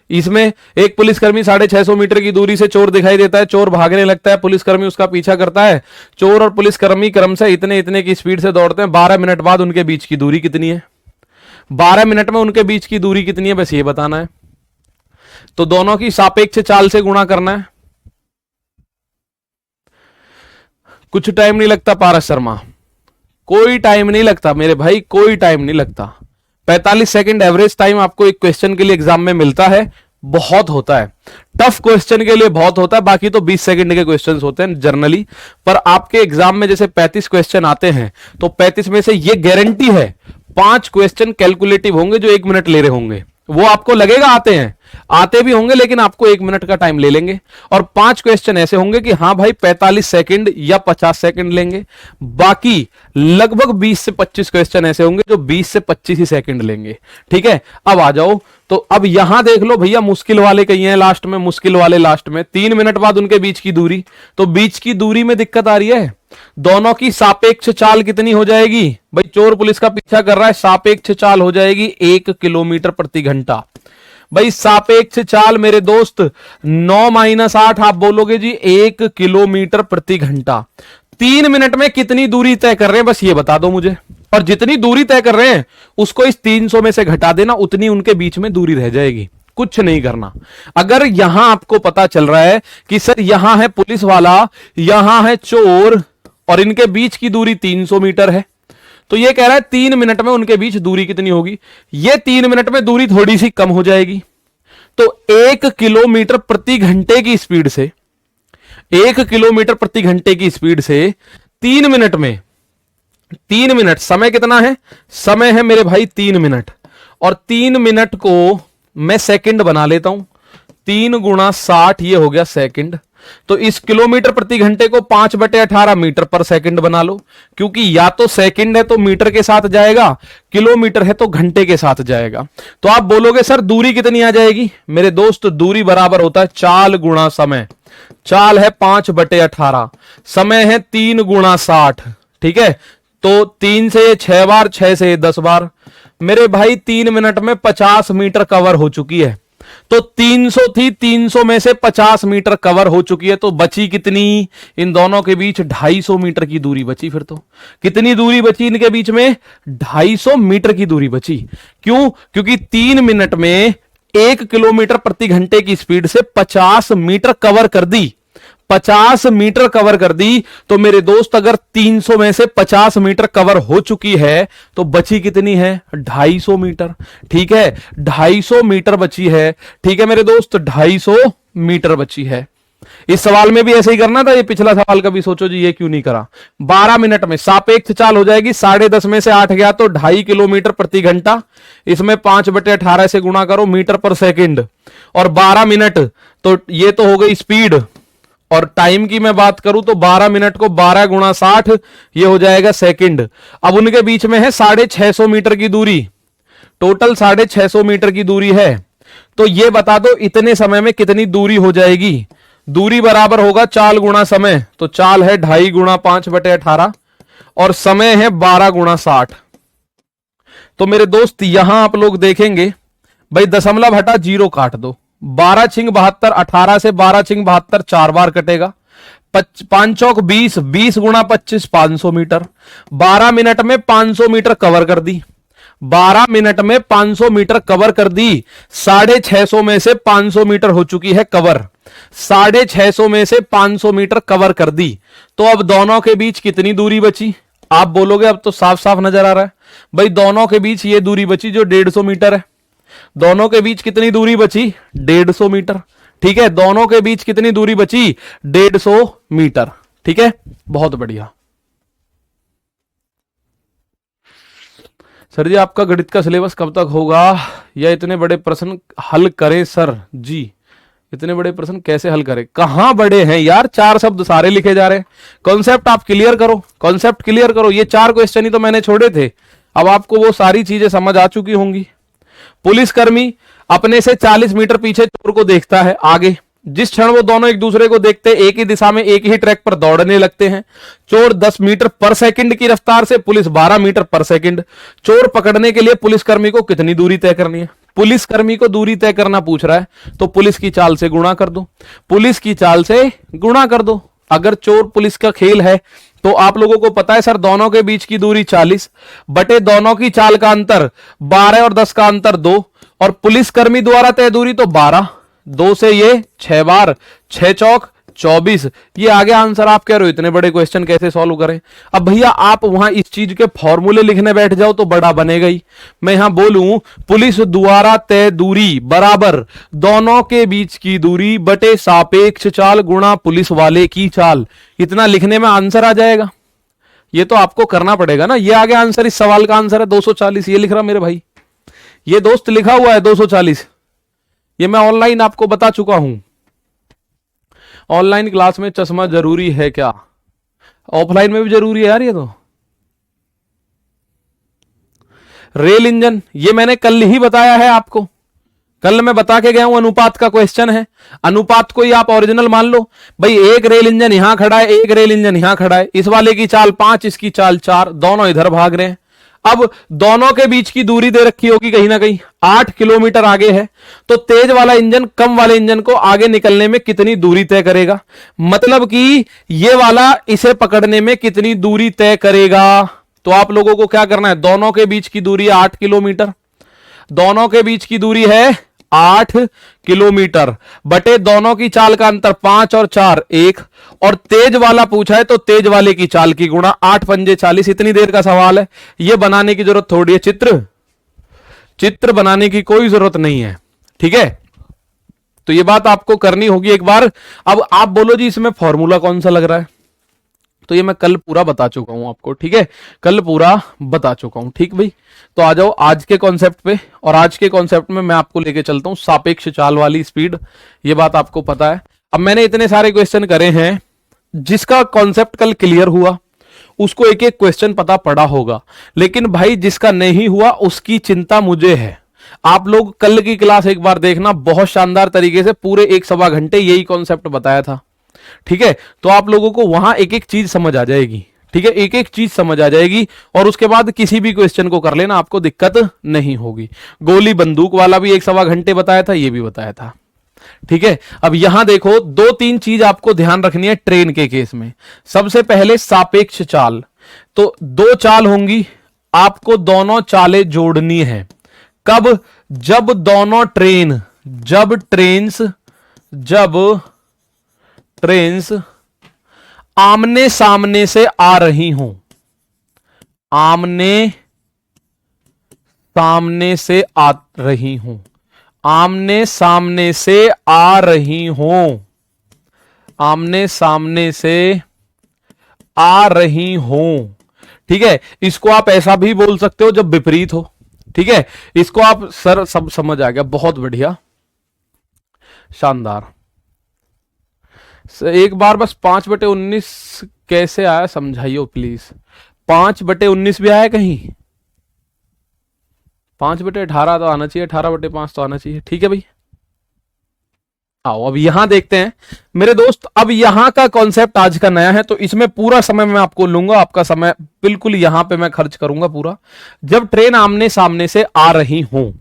इसमें एक पुलिसकर्मी 650 मीटर की दूरी से चोर दिखाई देता है, चोर भागने लगता है, पुलिसकर्मी उसका पीछा करता है, चोर और पुलिसकर्मी क्रमशः इतने इतने की स्पीड से दौड़ते हैं। 12 मिनट बाद उनके बीच की दूरी कितनी है, 12 मिनट में उनके बीच की दूरी कितनी है, बस ये बताना है। तो दोनों की सापेक्ष चाल से गुणा करना है। कुछ टाइम नहीं लगता पारस शर्मा, कोई टाइम नहीं लगता मेरे भाई, कोई टाइम नहीं लगता। 45 सेकंड एवरेज टाइम आपको एक क्वेश्चन के लिए एग्जाम में मिलता है, बहुत होता है, टफ क्वेश्चन के लिए बहुत होता है, बाकी तो 20 सेकंड के क्वेश्चंस होते हैं जनरली। पर आपके एग्जाम में जैसे 35 क्वेश्चन आते हैं, तो 35 में से ये गारंटी है 5 क्वेश्चन कैलकुलेटिव होंगे जो 1 मिनट ले रहे होंगे। वो आपको लगेगा आते हैं, आते भी होंगे, लेकिन आपको 1 मिनट का टाइम ले लेंगे। और 5 क्वेश्चन ऐसे होंगे कि हाँ भाई 45 सेकंड या 50 सेकंड लेंगे। बाकी लगभग 20 से 25 क्वेश्चन ऐसे होंगे जो 20 से 25 ही सेकंड लेंगे। ठीक है, अब आ जाओ। तो अब यहां देख लो भैया, मुश्किल वाले कहीं हैं लास्ट में, मुश्किल वाले लास्ट में 3 मिनट बाद उनके बीच की दूरी, तो बीच की दूरी में दिक्कत आ रही है। दोनों की सापेक्ष चाल कितनी हो जाएगी भाई, चोर पुलिस का पीछा कर रहा है, सापेक्ष चाल हो जाएगी 1 किलोमीटर प्रति घंटा। भाई सापेक्ष चाल मेरे दोस्त 9 - 8 आप बोलोगे जी 1 किलोमीटर प्रति घंटा। 3 मिनट में कितनी दूरी तय कर रहे हैं बस ये बता दो मुझे, और जितनी दूरी तय कर रहे हैं उसको इस 300 में से घटा देना, उतनी उनके बीच में दूरी रह जाएगी। कुछ नहीं करना। अगर यहां आपको पता चल रहा है कि सर यहां है पुलिस वाला, यहां है चोर, और इनके बीच की दूरी 300 मीटर है, तो ये कह रहा है 3 मिनट में उनके बीच दूरी कितनी होगी। ये 3 मिनट में दूरी थोड़ी सी कम हो जाएगी। तो 1 किलोमीटर प्रति घंटे की स्पीड से, 1 किलोमीटर प्रति घंटे की स्पीड से 3 मिनट में, 3 मिनट समय कितना है, समय है मेरे भाई 3 मिनट, और 3 मिनट को मैं सेकंड बना लेता हूं, 3 × 60 ये हो गया सेकंड। तो इस किलोमीटर प्रति घंटे को 5/18 मीटर पर सेकंड बना लो, क्योंकि या तो सेकंड है तो मीटर के साथ जाएगा, किलोमीटर है तो घंटे के साथ जाएगा। तो आप बोलोगे सर दूरी कितनी आ जाएगी, मेरे दोस्त दूरी बराबर होता है चाल गुणा समय। चाल है 5/18, समय है 3 × 60। ठीक है, तो 3 से 6 बार, 6 से 10 बार, मेरे भाई 3 मिनट में 50 मीटर कवर हो चुकी है। तो 300 थी, 300 में से 50 मीटर कवर हो चुकी है, तो बची कितनी, इन दोनों के बीच 250 मीटर की दूरी बची। फिर तो कितनी दूरी बची इनके बीच में, 250 मीटर की दूरी बची। क्यों, क्योंकि 3 मिनट में 1 किलोमीटर प्रति घंटे की स्पीड से 50 मीटर कवर कर दी, 50 मीटर कवर कर दी। तो मेरे दोस्त अगर 300 में से 50 मीटर कवर हो चुकी है तो बची कितनी है, 250 मीटर। ठीक है, 250 मीटर बची है। ठीक है मेरे दोस्त, 250 मीटर बची है। इस सवाल में भी ऐसे ही करना था, ये पिछला सवाल कभी सोचो जी ये क्यों नहीं करा। 12 मिनट में सापेक्ष चाल हो जाएगी, 10.5 में से 8 गया तो 2.5 किलोमीटर प्रति घंटा, इसमें 5/18 से गुणा करो मीटर पर सेकंड, और 12 मिनट तो ये तो हो गई स्पीड। और टाइम की मैं बात करूं तो 12 मिनट को 12 × 60 ये हो जाएगा सेकंड। अब उनके बीच में है 650 मीटर की दूरी, टोटल 650 मीटर की दूरी है। तो ये बता दो इतने समय में कितनी दूरी हो जाएगी। दूरी बराबर होगा चाल गुणा समय, तो चाल है 2.5 गुणा 5/18 और समय है 12 गुणा 60। तो मेरे दोस्त यहां आप लोग देखेंगे भाई दशमलव हटा 0 काट दो, 12 छिंग 72, 18 से 12 छिंग 72 4 बार कटेगा, 5 चौक 20, 20 गुणा 25 500 मीटर। 12 मिनट में 500 मीटर कवर कर दी, 12 मिनट में 500 मीटर कवर कर दी। 650 में से 500 मीटर हो चुकी है कवर, 650 में से 500 मीटर कवर कर दी। तो अब दोनों के बीच कितनी दूरी बची? आप बोलोगे अब तो साफ साफ नजर आ रहा है भाई, दोनों के बीच ये दूरी बची जो 150 मीटर है। दोनों के बीच कितनी दूरी बची? 150 मीटर। ठीक है, दोनों के बीच कितनी दूरी बची? 150 मीटर। ठीक है, बहुत बढ़िया। सर जी आपका गणित का सिलेबस कब तक होगा, या इतने बड़े प्रश्न हल करें सर जी? इतने बड़े प्रश्न कैसे हल करें? कहां बड़े हैं यार, 4 शब्द सारे लिखे जा रहे हैं। कॉन्सेप्ट आप क्लियर करो, कॉन्सेप्ट क्लियर करो। ये 4 क्वेश्चन ही तो मैंने छोड़े थे, अब आपको वो सारी चीजें समझ आ चुकी होंगी। पुलिसकर्मी अपने से 40 मीटर पीछे चोर को देखता है आगे। जिस क्षण वो दोनों एक दूसरे को देखते एक ही दिशा में एक ही ट्रैक पर दौड़ने लगते हैं। चोर 10 मीटर पर सेकंड की रफ्तार से, पुलिस 12 मीटर पर सेकंड। चोर पकड़ने के लिए पुलिसकर्मी को कितनी दूरी तय करनी है? पुलिसकर्मी को दूरी तय करना पूछ रहा है, तो पुलिस की चाल से गुणा कर दो, पुलिस की चाल से गुणा कर दो। अगर चोर पुलिस का खेल है तो आप लोगों को पता है सर, दोनों के बीच की दूरी 40 बटे दोनों की चाल का अंतर 12 और 10 का अंतर 2, और पुलिसकर्मी द्वारा तय दूरी तो 12, 2 से ये 6 बार, 6 चौक 24। ये आगे आंसर आप कह रहे हो इतने बड़े क्वेश्चन कैसे सॉल्व करें? अब भैया आप वहां इस चीज के फॉर्मूले लिखने बैठ जाओ तो बड़ा बनेगा ही। मैं यहां बोलूं पुलिस द्वारा तय दूरी बराबर दोनों के बीच की दूरी बटे सापेक्ष चाल गुणा पुलिस वाले की चाल, इतना लिखने में आंसर आ जाएगा। ये तो आपको करना पड़ेगा ना। ये आगे आंसर, इस सवाल का आंसर है 240। ये लिख रहा मेरे भाई, ये दोस्त लिखा हुआ है 240। ये मैं ऑनलाइन आपको बता चुका हूं। ऑनलाइन क्लास में चश्मा जरूरी है क्या? ऑफलाइन में भी जरूरी है यार। ये तो रेल इंजन, ये मैंने कल ही बताया है आपको, कल मैं बता के गया हूं। अनुपात का क्वेश्चन है, अनुपात को ही आप ओरिजिनल मान लो भाई। एक रेल इंजन यहां खड़ा है, एक रेल इंजन यहां खड़ा है। इस वाले की चाल 5, इसकी चाल 4, दोनों इधर भाग रहे हैं। अब दोनों के बीच की दूरी दे रखी होगी कहीं ना कहीं 8 किलोमीटर आगे है, तो तेज वाला इंजन कम वाले इंजन को आगे निकलने में कितनी दूरी तय करेगा? मतलब कि ये वाला इसे पकड़ने में कितनी दूरी तय करेगा? तो आप लोगों को क्या करना है, दोनों के बीच की दूरी 8 किलोमीटर, दोनों के बीच की दूरी है 8 किलोमीटर बटे दोनों की चाल का अंतर 5 और 4 1, और तेज वाला पूछा है तो तेज वाले की चाल की गुणा 8 पंजे 40। इतनी देर का सवाल है, यह बनाने की जरूरत थोड़ी है। चित्र बनाने की कोई जरूरत नहीं है। ठीक है, तो यह बात आपको करनी होगी एक बार। अब आप बोलो जी इसमें फॉर्मूला कौन सा लग रहा है, तो ये मैं कल पूरा बता चुका हूं आपको। ठीक है, कल पूरा बता चुका हूं। ठीक भाई, तो आ जाओ आज के कॉन्सेप्ट पे। और आज के कॉन्सेप्ट में मैं आपको लेके चलता हूं सापेक्ष चाल वाली स्पीड। ये बात आपको पता है। अब मैंने इतने सारे क्वेश्चन करे हैं, जिसका कॉन्सेप्ट कल क्लियर हुआ उसको एक एक क्वेश्चन पता पड़ा होगा, लेकिन भाई जिसका नहीं हुआ उसकी चिंता मुझे है। आप लोग कल की क्लास एक बार देखना, बहुत शानदार तरीके से पूरे 1 सवा घंटे यही कॉन्सेप्ट बताया था। ठीक है, तो आप लोगों को वहां एक एक चीज समझ आ जाएगी। ठीक है, एक एक चीज समझ आ जाएगी, और उसके बाद किसी भी क्वेश्चन को कर लेना, आपको दिक्कत नहीं होगी। गोली बंदूक वाला भी 1 सवा घंटे बताया था, ये भी बताया था। ठीक है, अब यहां देखो 2-3 चीज आपको ध्यान रखनी है ट्रेन के केस में। सबसे पहले सापेक्ष चाल, तो 2 चाल होंगी, आपको दोनों चालें जोड़नी है। कब? जब दोनों ट्रेन, जब ट्रेन्स आमने सामने से आ रही हूं, आमने सामने से आ रही हूं, आमने सामने से आ रही हूं, आमने सामने से आ रही हूं। ठीक है, इसको आप ऐसा भी बोल सकते हो जब विपरीत हो। ठीक है, इसको आप सर सब समझ आ गया, बहुत बढ़िया, शानदार। एक बार बस 5/19 कैसे आया समझाइयो प्लीज। 5/19 भी आया कहीं? 5/18 तो आना चाहिए, 18/5 तो आना चाहिए। ठीक है भाई, आओ अब यहां देखते हैं मेरे दोस्त। अब यहां का कॉन्सेप्ट आज का नया है, तो इसमें पूरा समय मैं आपको लूंगा, आपका समय बिल्कुल यहां पे मैं खर्च करूंगा पूरा। जब ट्रेन आमने सामने से आ रही हो,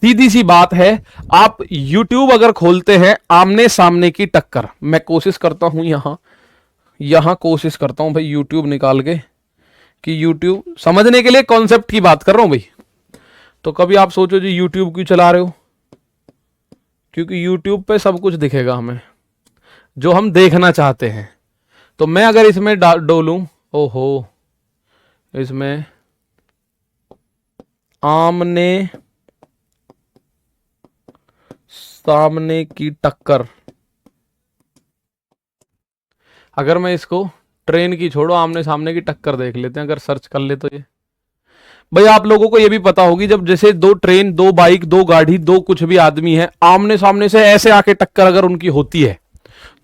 सीधी सी बात है, आप YouTube अगर खोलते हैं, आमने सामने की टक्कर, मैं कोशिश करता हूं यहां कोशिश करता हूं भाई YouTube निकाल के, कि YouTube समझने के लिए कॉन्सेप्ट की बात कर रहा हूं भाई। तो कभी आप सोचो जी YouTube क्यों चला रहे हो, क्योंकि YouTube पे सब कुछ दिखेगा हमें जो हम देखना चाहते हैं। तो मैं अगर इसमें डोलूं, ओहो, इसमें आमने सामने की टक्कर, अगर मैं इसको ट्रेन की छोड़ो, आमने सामने की टक्कर देख लेते हैं, अगर सर्च कर ले तो ये भाई आप लोगों को ये भी पता होगी, जब जैसे दो ट्रेन, दो बाइक, दो गाड़ी, दो कुछ भी आदमी है, आमने सामने से ऐसे आके टक्कर अगर उनकी होती है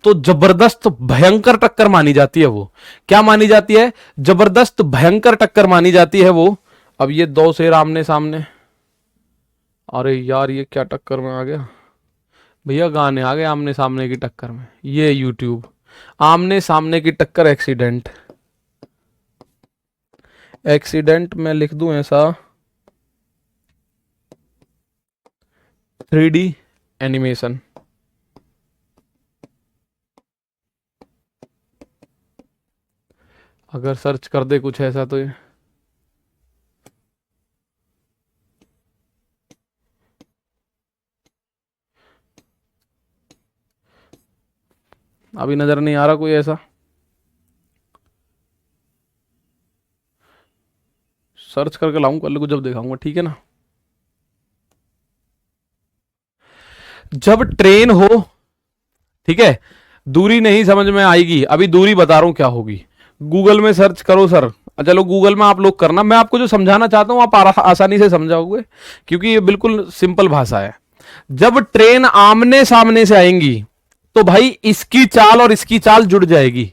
तो जबरदस्त भयंकर टक्कर मानी जाती है। वो क्या मानी जाती है? जबरदस्त भयंकर टक्कर मानी जाती है वो। अब ये दो शेर आमने सामने, अरे यार ये क्या टक्कर में आ गया भैया, गाने आ गए आमने सामने की टक्कर में। ये यूट्यूब आमने सामने की टक्कर एक्सीडेंट, एक्सीडेंट में लिख दूं ऐसा 3D एनिमेशन, अगर सर्च कर दे कुछ ऐसा तो ये अभी नजर नहीं आ रहा कोई ऐसा, सर्च करके लाऊं कल को जब दिखाऊंगा, ठीक है ना। जब ट्रेन हो, ठीक है, दूरी नहीं समझ में आएगी, अभी दूरी बता रहा हूं क्या होगी। गूगल में सर्च करो सर, चलो गूगल में आप लोग करना, मैं आपको जो समझाना चाहता हूं आप आसानी से समझाओगे, क्योंकि ये बिल्कुल सिंपल भाषा है। जब ट्रेन आमने सामने से आएंगी तो भाई इसकी चाल और इसकी चाल जुड़ जाएगी,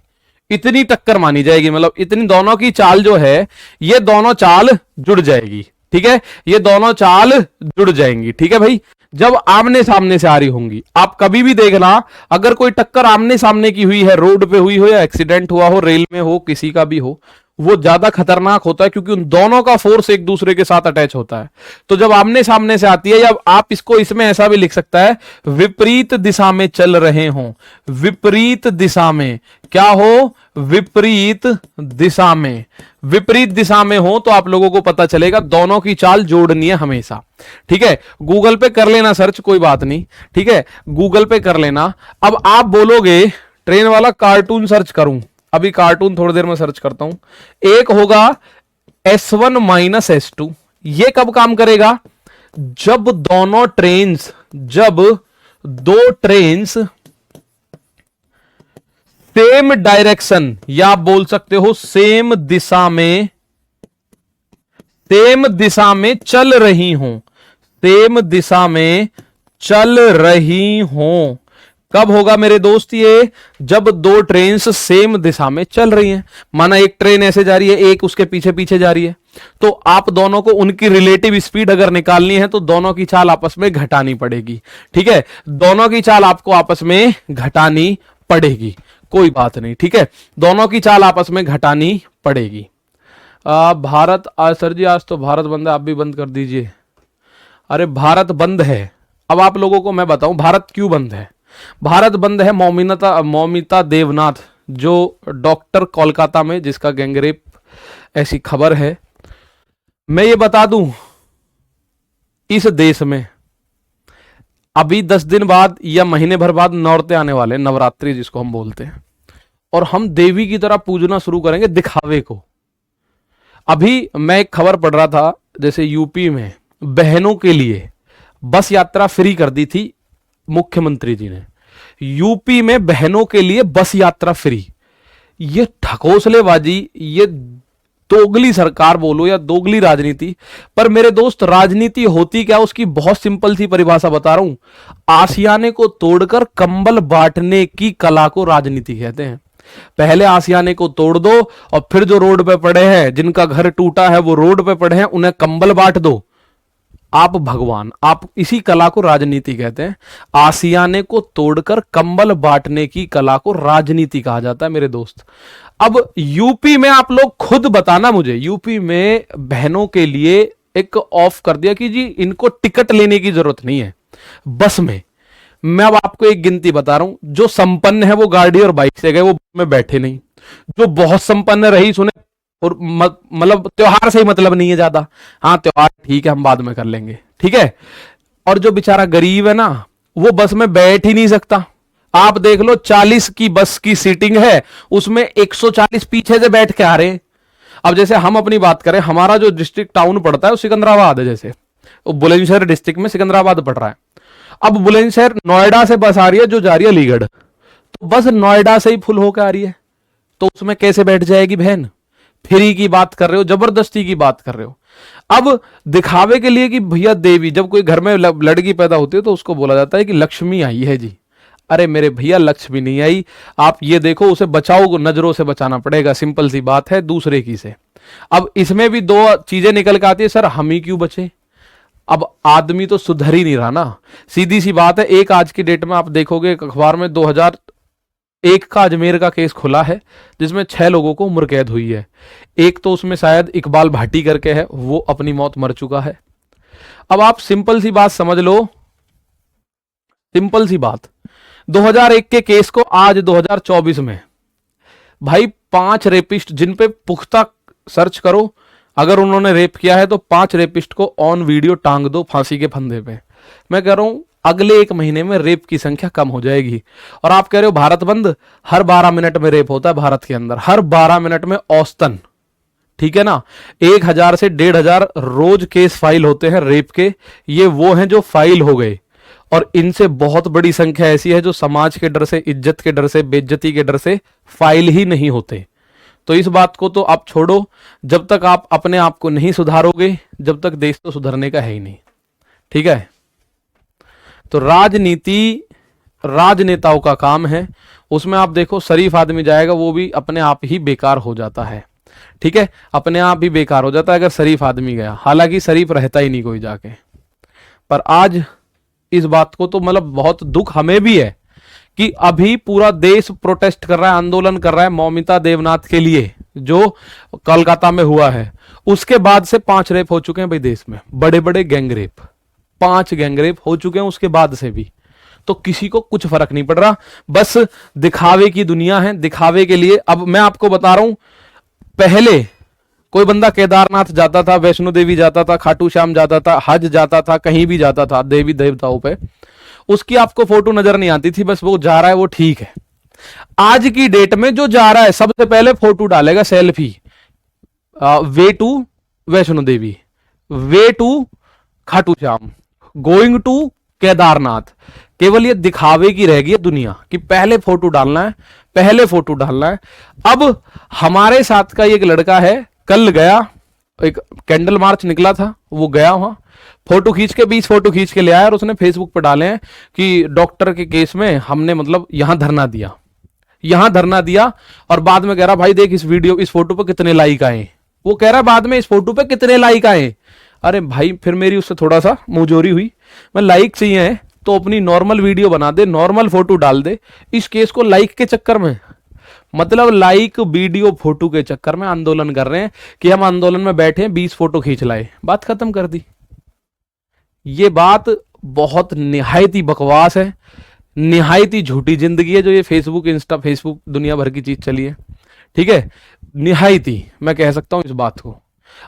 इतनी टक्कर मानी जाएगी, मतलब इतनी दोनों की चाल जो है, ये दोनों चाल जुड़ जाएगी, ठीक है, ये दोनों चाल जुड़ जाएंगी, ठीक है भाई। जब आमने सामने से आ रही होंगी, आप कभी भी देखना, अगर कोई टक्कर आमने सामने की हुई है, रोड पे हुई हो या एक्सीडेंट हुआ हो, रेल में हो, किसी का भी हो, वो ज्यादा खतरनाक होता है, क्योंकि उन दोनों का फोर्स एक दूसरे के साथ अटैच होता है। तो जब आमने सामने से आती है, या आप इसको इसमें ऐसा भी लिख सकता है, विपरीत दिशा में चल रहे हो, विपरीत दिशा में, क्या हो, विपरीत दिशा में, विपरीत दिशा में हो, तो आप लोगों को पता चलेगा दोनों की चाल जोड़नी है हमेशा, ठीक है। गूगल पे कर लेना सर्च, कोई बात नहीं, ठीक है, गूगल पे कर लेना। अब आप बोलोगे ट्रेन वाला कार्टून सर्च करूं, अभी कार्टून थोड़ी देर में सर्च करता हूं। एक होगा S1 माइनस S2, ये कब काम करेगा? जब दोनों ट्रेन्स, जब दो ट्रेन्स सेम डायरेक्शन, या आप बोल सकते हो सेम दिशा में, सेम दिशा में चल रही हूं, सेम दिशा में चल रही हूं। कब होगा मेरे दोस्त ये? जब दो ट्रेन सेम दिशा में चल रही हैं। माना एक ट्रेन ऐसे जा रही है, एक उसके पीछे पीछे जा रही है, तो आप दोनों को उनकी रिलेटिव स्पीड अगर निकालनी है तो दोनों की चाल आपस में घटानी पड़ेगी, ठीक है, दोनों की चाल आपको आपस में घटानी पड़ेगी, कोई बात नहीं, ठीक है, दोनों की चाल आपस में घटानी पड़ेगी। भारत आज सर जी, आज तो भारत बंद है, आप भी बंद कर दीजिए। अरे भारत बंद है, अब आप लोगों को मैं बताऊं भारत क्यों बंद है। भारत बंद है मौमिता देवनाथ, जो डॉक्टर कोलकाता में, जिसका गैंगरेप, ऐसी खबर है। मैं ये बता दूं, इस देश में अभी 10 दिन बाद या महीने भर बाद नौरते आने वाले, नवरात्रि जिसको हम बोलते हैं, और हम देवी की तरह पूजना शुरू करेंगे दिखावे को। अभी मैं एक खबर पढ़ रहा था, जैसे यूपी में बहनों के लिए बस यात्रा फ्री कर दी थी मुख्यमंत्री जी ने, यूपी में बहनों के लिए बस यात्रा फ्री। ये ठकोसलेबाजी, ये दोगली सरकार बोलो या दोगली राजनीति। पर मेरे दोस्त राजनीति होती क्या, उसकी बहुत सिंपल सी परिभाषा बता रहा हूं, आशियाने को तोड़कर कंबल बांटने की कला को राजनीति कहते हैं। पहले आशियाने को तोड़ दो और फिर जो रोड पे पड़े हैं, जिनका घर टूटा है वो रोड पे पड़े हैं, उन्हें कंबल बांट दो। आप भगवान, आप इसी कला को राजनीति कहते हैं। आशियाने को तोड़कर कंबल बांटने की कला को राजनीति कहा जाता है मेरे दोस्त। अब यूपी में आप लोग खुद बताना मुझे, यूपी में बहनों के लिए एक ऑफ कर दिया कि जी इनको टिकट लेने की जरूरत नहीं है बस में। मैं अब आपको एक गिनती बता रहा हूं, जो संपन्न है वो गाड़ी और बाइक से गए, वो में बैठे नहीं। जो बहुत संपन्न रही सुने और मतलब त्योहार से ही मतलब नहीं है ज्यादा, हाँ त्योहार ठीक है हम बाद में कर लेंगे, ठीक है। और जो बेचारा गरीब है ना, वो बस में बैठ ही नहीं सकता। आप देख लो 40 की बस की सीटिंग है, उसमें 140 पीछे से बैठ के आ रहे हैं। अब जैसे हम अपनी बात करें, हमारा जो डिस्ट्रिक्ट टाउन पड़ता है वो सिकंदराबाद है, जैसे बुलंदशहर डिस्ट्रिक्ट में सिकंदराबाद पड़ रहा है। अब बुलंदशहर नोएडा से बस आ रही है जो जा रही है अलीगढ़, तो बस नोएडा से ही फुल होकर आ रही है, तो उसमें कैसे बैठ जाएगी बहन? फ्री की बात कर रहे हो, जबरदस्ती की बात कर रहे हो। अब दिखावे के लिए कि भैया देवी, जब कोई घर में लड़की पैदा होती है तो उसको बोला जाता है कि लक्ष्मी आई है जी। अरे मेरे भैया लक्ष्मी नहीं आई, आप ये देखो उसे बचाओ, नजरों से बचाना पड़ेगा, सिंपल सी बात है, दूसरे की से। अब इसमें भी दो चीजें निकल के आती है, सर हम ही क्यों बचे? अब आदमी तो सुधर ही नहीं रहा ना, सीधी सी बात है। एक आज की डेट में आप देखोगे अखबार में 2001 का अजमेर का केस खुला है जिसमें 6 लोगों को उम्र कैद हुई है। एक तो उसमें शायद इकबाल भाटी करके है, वो अपनी मौत मर चुका है। अब आप सिंपल सी बात समझ लो, सिंपल सी बात, 2001 के केस को आज 2024 में भाई 5 रेपिस्ट जिन पे पुख्ता सर्च करो, अगर उन्होंने रेप किया है तो 5 रेपिस्ट को ऑन वीडियो टांग दो फांसी के फंदे पे। मैं कह रहा हूं अगले 1 महीने में रेप की संख्या कम हो जाएगी। और आप कह रहे हो भारत बंद, हर 12 मिनट में रेप होता है भारत के अंदर, हर 12 मिनट में औसतन, ठीक है ना। 1000 से 1500 रोज केस फाइल होते हैं रेप के, ये वो हैं जो फाइल हो गए। और इनसे बहुत बड़ी संख्या ऐसी है जो समाज के डर से, इज्जत के डर से, बेइज्जती के डर से फाइल ही नहीं होते। तो इस बात को तो आप छोड़ो, जब तक आप अपने आप को नहीं सुधारोगे, जब तक देश तो सुधरने का है ही नहीं, ठीक है। तो राजनीति राजनेताओं का काम है, उसमें आप देखो शरीफ आदमी जाएगा वो भी अपने आप ही बेकार हो जाता है, ठीक है, अपने आप ही बेकार हो जाता है अगर शरीफ आदमी गया, हालांकि शरीफ रहता ही नहीं कोई जाके। पर आज इस बात को तो मतलब बहुत दुख हमें भी है कि अभी पूरा देश प्रोटेस्ट कर रहा है, आंदोलन कर रहा है मौमिता देवनाथ के लिए जो कोलकाता में हुआ है। उसके बाद से 5 रेप हो चुके हैं भाई देश में, बड़े बड़े गैंग रेप, 5 गैंग रेप हो चुके हैं उसके बाद से भी। तो किसी को कुछ फर्क नहीं पड़ रहा, बस दिखावे की दुनिया है, दिखावे के लिए। अब मैं आपको बता रहा हूं, पहले कोई बंदा केदारनाथ जाता था, वैष्णो देवी जाता था, खाटू श्याम जाता था, हज जाता था, कहीं भी जाता था देवी देवताओं पे, उसकी आपको फोटो नजर नहीं आती थी, बस वो जा रहा है वो ठीक है। आज की डेट में जो जा रहा है सबसे पहले फोटो डालेगा selfie, way to Vaishno Devi, way to Khatu Shyam, going to Kedarnath. केवल ये दिखावे की रह गई है दुनिया कि पहले फोटो डालना है, पहले फोटो डालना है। अब हमारे साथ का एक लड़का है, कल गया, एक कैंडल मार्च निकला था, वो गया वहां फोटो खींच के 20 फोटो खींच के ले आया और उसने फेसबुक पर डाले हैं कि डॉक्टर के केस में हमने मतलब यहां धरना दिया, यहां धरना दिया। और बाद में कह रहा भाई देख इस वीडियो, इस फोटो पे कितने लाइक आए। वो कह रहा बाद में इस फोटो पे कितने लाइक आए। अरे भाई फिर मेरी उससे थोड़ा सा मुंहजोरी हुई, मैं लाइक चाहिए है तो अपनी नॉर्मल वीडियो बना दे, नॉर्मल फोटो डाल दे। इस केस को लाइक के चक्कर में, मतलब लाइक वीडियो फोटो के चक्कर में आंदोलन कर रहे हैं कि हम आंदोलन में बैठे 20 फोटो खींच लाए, बात खत्म कर दी। ये बात बहुत निहायती बकवास है, निहायती झूठी जिंदगी है जो ये फेसबुक, इंस्टा, फेसबुक दुनिया भर की चीज चली है, ठीक है, निहायती मैं कह सकता हूं इस बात को।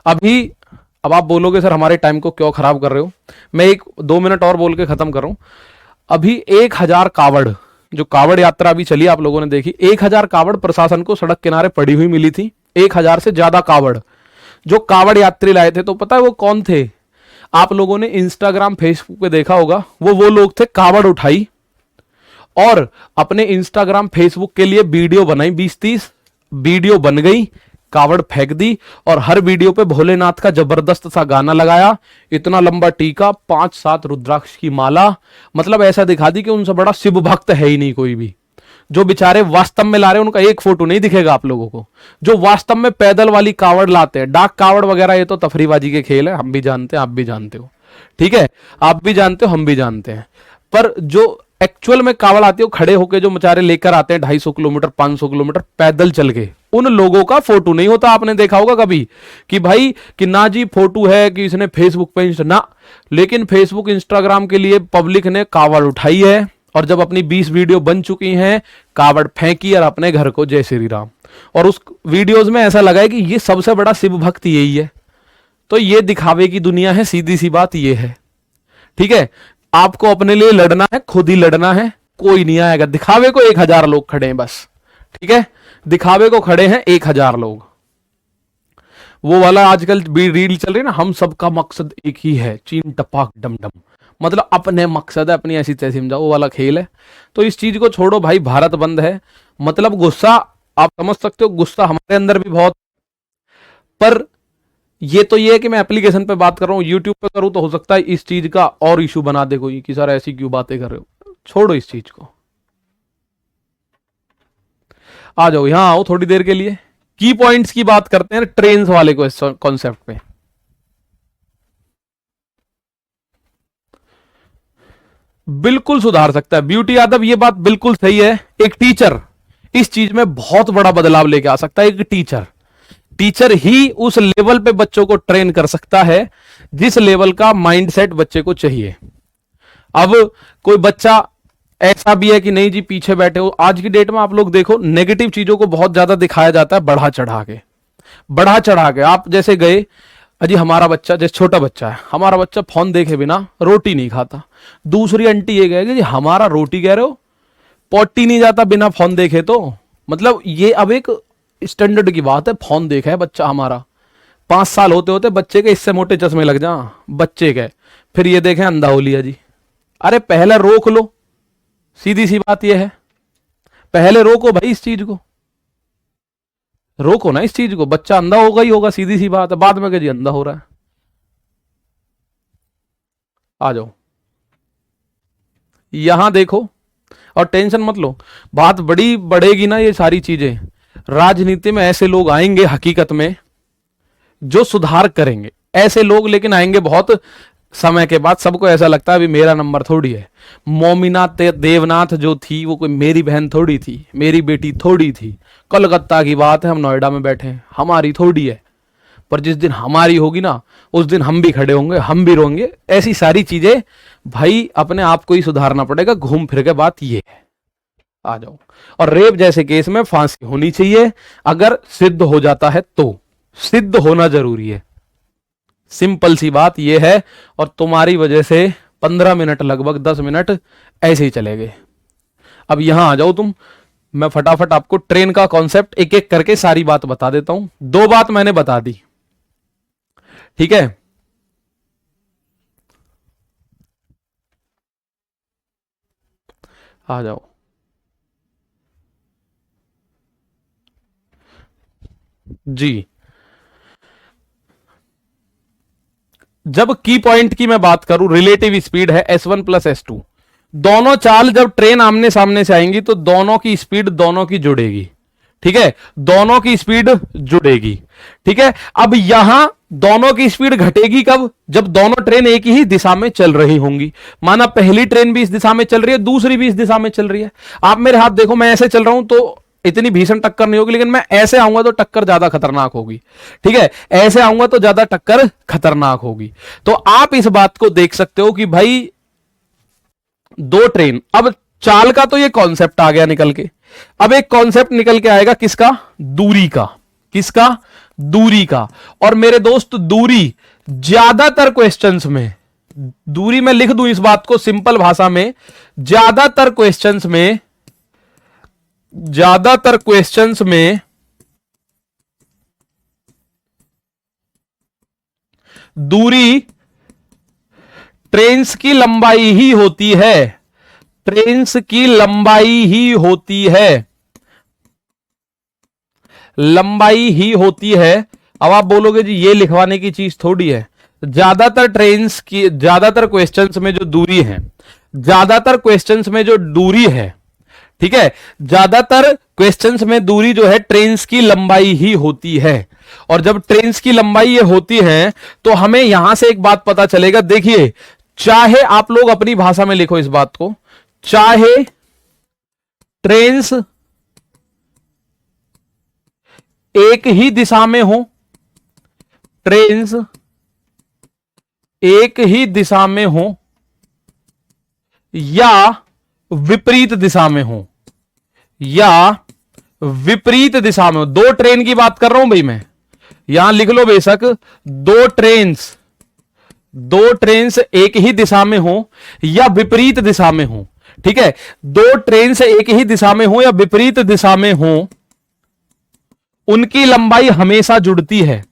अभी अब आप बोलोगे सर हमारे टाइम को क्यों खराब कर रहे हो, मैं 1-2 मिनट और बोल के खत्म कर रहा हूं। अभी 1000 कावड़, जो कावड़ यात्रा अभी चली आप लोगों ने देखी, 1000 कावड़ प्रशासन को सड़क किनारे पड़ी हुई मिली थी, 1000 से ज्यादा कावड़ जो कावड़ यात्री लाए थे। तो पता है वो कौन थे? आप लोगों ने इंस्टाग्राम फेसबुक पे देखा होगा, वो लोग थे कावड़ उठाई और अपने इंस्टाग्राम फेसबुक के लिए वीडियो बनाई, 20-30 वीडियो बन गई, कावड़ फेंक दी और हर वीडियो पे भोलेनाथ का जबरदस्त सा गाना लगाया, इतना लंबा टीका, 5-7 रुद्राक्ष की माला, मतलब ऐसा दिखा दी कि उनसे बड़ा शिव भक्त है ही नहीं कोई भी। जो बेचारे वास्तव में ला रहे हैं उनका एक फोटो नहीं दिखेगा आप लोगों को, जो वास्तव में पैदल वाली कावड़ लाते हैं, डाक कावड़ वगैरह, ये तो तफरीबाजी के खेल है, हम भी जानते हैं आप भी जानते हो। ठीक है, आप भी जानते हो, हम भी जानते हैं। पर जो एक्चुअल में कावड़ आती है, वो खड़े होके जो बेचारे लेकर आते हैं 250 किलोमीटर 500 किलोमीटर पैदल चल के, उन लोगों का फोटो नहीं होता। आपने देखा होगा कभी कि भाई कि ना जी फोटो है कि इसने फेसबुक पे ना, लेकिन फेसबुक इंस्टाग्राम के लिए पब्लिक ने कावड़ उठाई है, और जब अपनी 20 वीडियो बन चुकी हैं, कावड़ फेंकी और अपने घर को जय श्री राम। और उस वीडियोज में ऐसा लगा है कि ये सबसे बड़ा शिव भक्त यही है। तो ये दिखावे की दुनिया है, सीधी सी बात ये है। ठीक है, आपको अपने लिए लड़ना है, खुद ही लड़ना है, कोई नहीं आएगा। दिखावे को 1000 लोग खड़े हैं बस। ठीक है, दिखावे को खड़े हैं 1000 लोग। वो वाला आजकल रील चल रही है ना, हम सबका मकसद एक ही है, चीन टपाक डम डम, मतलब अपने मकसद है, अपनी ऐसी तैसी समझाओ, वो वाला खेल है। तो इस चीज को छोड़ो भाई, भारत बंद है। मतलब गुस्सा आप समझ सकते हो, गुस्सा हमारे अंदर भी बहुत, पर ये तो ये है कि मैं एप्लीकेशन पे बात कर रहा हूँ, यूट्यूब पे करूँ तो हो सकता है इस चीज का और इशू बना दे कोई कि सर ऐसी क्यों बातें कर रहे हो। छोड़ो इस चीज को, आ जाओ यहां आओ थोड़ी देर के लिए। की पॉइंट्स की बात करते हैं ट्रेन वाले कॉन्सेप्ट पे। बिल्कुल सुधार सकता है ब्यूटी यादव, ये बात बिल्कुल सही है। एक टीचर इस चीज में बहुत बड़ा बदलाव लेके आ सकता है। एक टीचर ही उस लेवल पे बच्चों को ट्रेन कर सकता है जिस लेवल का माइंडसेट बच्चे को चाहिए। अब कोई बच्चा ऐसा भी है कि नहीं जी पीछे बैठे हो, आज की डेट में आप लोग देखो नेगेटिव चीजों को बहुत ज्यादा दिखाया जाता है, बढ़ा चढ़ा के। आप जैसे गए, अजी हमारा बच्चा, जैसे छोटा बच्चा है, हमारा बच्चा फोन देखे बिना रोटी नहीं खाता। दूसरी आंटी ये कहेगी जी हमारा रोटी कह रहे हो, पोटी नहीं जाता बिना फोन देखे। तो मतलब ये अब एक स्टैंडर्ड की बात है, फोन देखा है बच्चा हमारा। 5 साल होते होते बच्चे के इससे मोटे चश्मे लग जा, बच्चे के, फिर ये देखें अंधा हो लिया जी। अरे पहले रोक लो, सीधी सी बात ये है, पहले रोको भाई, इस चीज को रोको ना, इस चीज को। बच्चा अंधा होगा ही होगा, सीधी सी बात है, बाद में जी अंधा हो रहा है। आ जाओ यहां देखो, और टेंशन मत लो, बात बड़ी बढ़ेगी ना ये सारी चीजें। राजनीति में ऐसे लोग आएंगे हकीकत में जो सुधार करेंगे, ऐसे लोग लेकिन आएंगे बहुत समय के बाद। सबको ऐसा लगता है अभी मेरा नंबर थोड़ी है। मोमिना देवनाथ जो थी वो कोई मेरी बहन थोड़ी थी, मेरी बेटी थोड़ी थी। कलकत्ता की बात है, हम नोएडा में बैठे हैं, हमारी थोड़ी है। पर जिस दिन हमारी होगी ना, उस दिन हम भी खड़े होंगे, हम भी रोएंगे। ऐसी सारी चीजें भाई अपने आप को ही सुधारना पड़ेगा। घूम फिर के बात ये है, आ जाओ। और रेप जैसे केस में फांसी होनी चाहिए, अगर सिद्ध हो जाता है तो। सिद्ध होना जरूरी है, सिंपल सी बात यह है। और तुम्हारी वजह से 15 मिनट, लगभग 10 मिनट ऐसे ही चले गए। अब यहां आ जाओ तुम, मैं फटाफट आपको ट्रेन का कॉन्सेप्ट एक एक करके सारी बात बता देता हूं। 2 बात मैंने बता दी, ठीक है। आ जाओ जी। जब की पॉइंट की मैं बात करूं, रिलेटिव स्पीड है S1 प्लस S2। दोनों चाल जब ट्रेन आमने सामने से आएंगी तो दोनों की स्पीड दोनों की जुड़ेगी, ठीक है, दोनों की स्पीड जुड़ेगी, ठीक है। अब यहां दोनों की स्पीड घटेगी कब? जब दोनों ट्रेन एक ही दिशा में चल रही होंगी। माना पहली ट्रेन भी इस दिशा में चल रही है, दूसरी भी इस दिशा में चल रही है। आप मेरे हाथ देखो, मैं ऐसे चल रहा हूं तो इतनी भीषण टक्कर नहीं होगी, लेकिन मैं ऐसे आऊंगा तो टक्कर ज्यादा खतरनाक होगी, ठीक है। ऐसे आऊंगा तो ज्यादा टक्कर खतरनाक होगी। तो आप इस बात को देख सकते हो कि भाई 2 ट्रेन, अब चाल का तो ये कॉन्सेप्ट आ गया निकल के। अब एक कॉन्सेप्ट निकल के आएगा किसका? दूरी का। किसका? दूरी का। और मेरे दोस्त दूरी ज्यादातर क्वेश्चंस में, दूरी में लिख दूं इस बात को सिंपल भाषा में, ज्यादातर क्वेश्चंस में दूरी ट्रेन्स की लंबाई ही होती है। ट्रेन्स की लंबाई ही होती है, लंबाई ही होती है। अब आप बोलोगे जी ये लिखवाने की चीज थोड़ी है। ज्यादातर ट्रेन्स की, ज्यादातर क्वेश्चंस में जो दूरी है, ज्यादातर क्वेश्चंस में जो दूरी है, ठीक है, ज्यादातर क्वेश्चंस में दूरी जो है ट्रेन्स की लंबाई ही होती है, और जब ट्रेन्स की लंबाई ये होती है तो हमें यहां से एक बात पता चलेगा। देखिए, चाहे आप लोग अपनी भाषा में लिखो इस बात को, चाहे ट्रेन्स एक ही दिशा में हो, ट्रेन्स एक ही दिशा में हो या विपरीत दिशा में हो, या विपरीत दिशा में हो, दो ट्रेन की बात कर रहा हूं भाई मैं, यहां लिख लो बेशक, दो ट्रेन्स एक ही दिशा में हो या विपरीत दिशा में हो, ठीक है, दो ट्रेन से एक ही दिशा में हो या विपरीत दिशा में हो, उनकी लंबाई हमेशा जुड़ती है।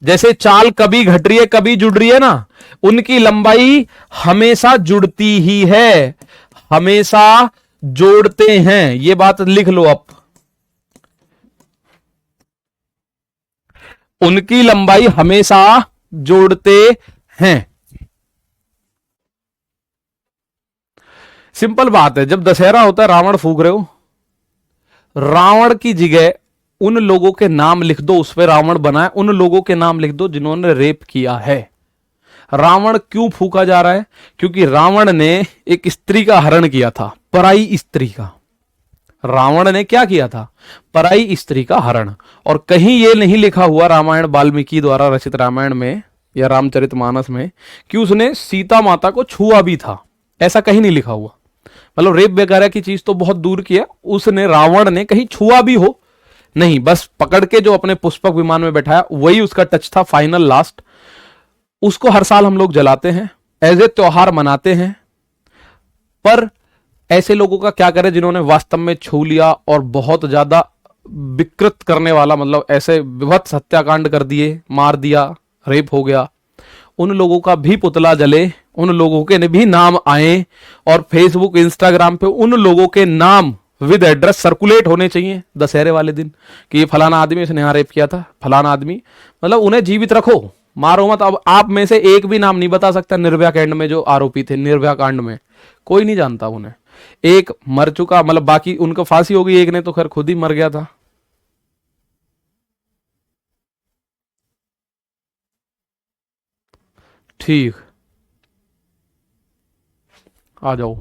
जैसे चाल कभी घट रही है कभी जुड़ रही है ना, उनकी लंबाई हमेशा जुड़ती ही है, हमेशा जोड़ते हैं, ये बात लिख लो आप, उनकी लंबाई हमेशा जोड़ते हैं। सिंपल बात है, जब दशहरा होता है रावण फूक रहे हो, रावण की जगह उन लोगों के नाम लिख दो, उस पर रावण बना है, उन लोगों के नाम लिख दो जिन्होंने रेप किया है। रावण क्यों फूका जा रहा है? क्योंकि रावण ने एक स्त्री का हरण किया था, पराई स्त्री का। रावण ने क्या किया था? पराई स्त्री का हरण। और कहीं यह नहीं लिखा हुआ रामायण, वाल्मीकि द्वारा रचित रामायण में या रामचरितमानस में, कि उसने सीता माता को छुआ भी था, ऐसा कहीं नहीं लिखा हुआ। मतलब रेप वगैरह की चीज तो बहुत दूर की है, उसने, रावण ने कहीं छुआ भी हो नहीं, बस पकड़ के जो अपने पुष्पक विमान में बैठाया वही उसका टच था, फाइनल लास्ट। उसको हर साल हम लोग जलाते हैं, एज ए त्योहार मनाते हैं। पर ऐसे लोगों का क्या करें जिन्होंने वास्तव में छू लिया और बहुत ज्यादा विकृत करने वाला, मतलब ऐसे विभत्स हत्याकांड कर दिए, मार दिया, रेप हो गया, उन लोगों का भी पुतला जले, उन लोगों के भी नाम आए, और फेसबुक इंस्टाग्राम पे उन लोगों के नाम विद एड्रेस सर्कुलेट होने चाहिए दशहरे वाले दिन, कि ये फलाना आदमी, इसने यहां रेप किया था, फलाना आदमी। मतलब उन्हें जीवित रखो, मारो मत। अब आप में से एक भी नाम नहीं बता सकता निर्भया कांड में जो आरोपी थे, निर्भया कांड में कोई नहीं जानता उन्हें। एक मर चुका, मतलब बाकी उनको फांसी हो गई, एक ने तो खैर खुद ही मर गया था। ठीक, आ जाओ।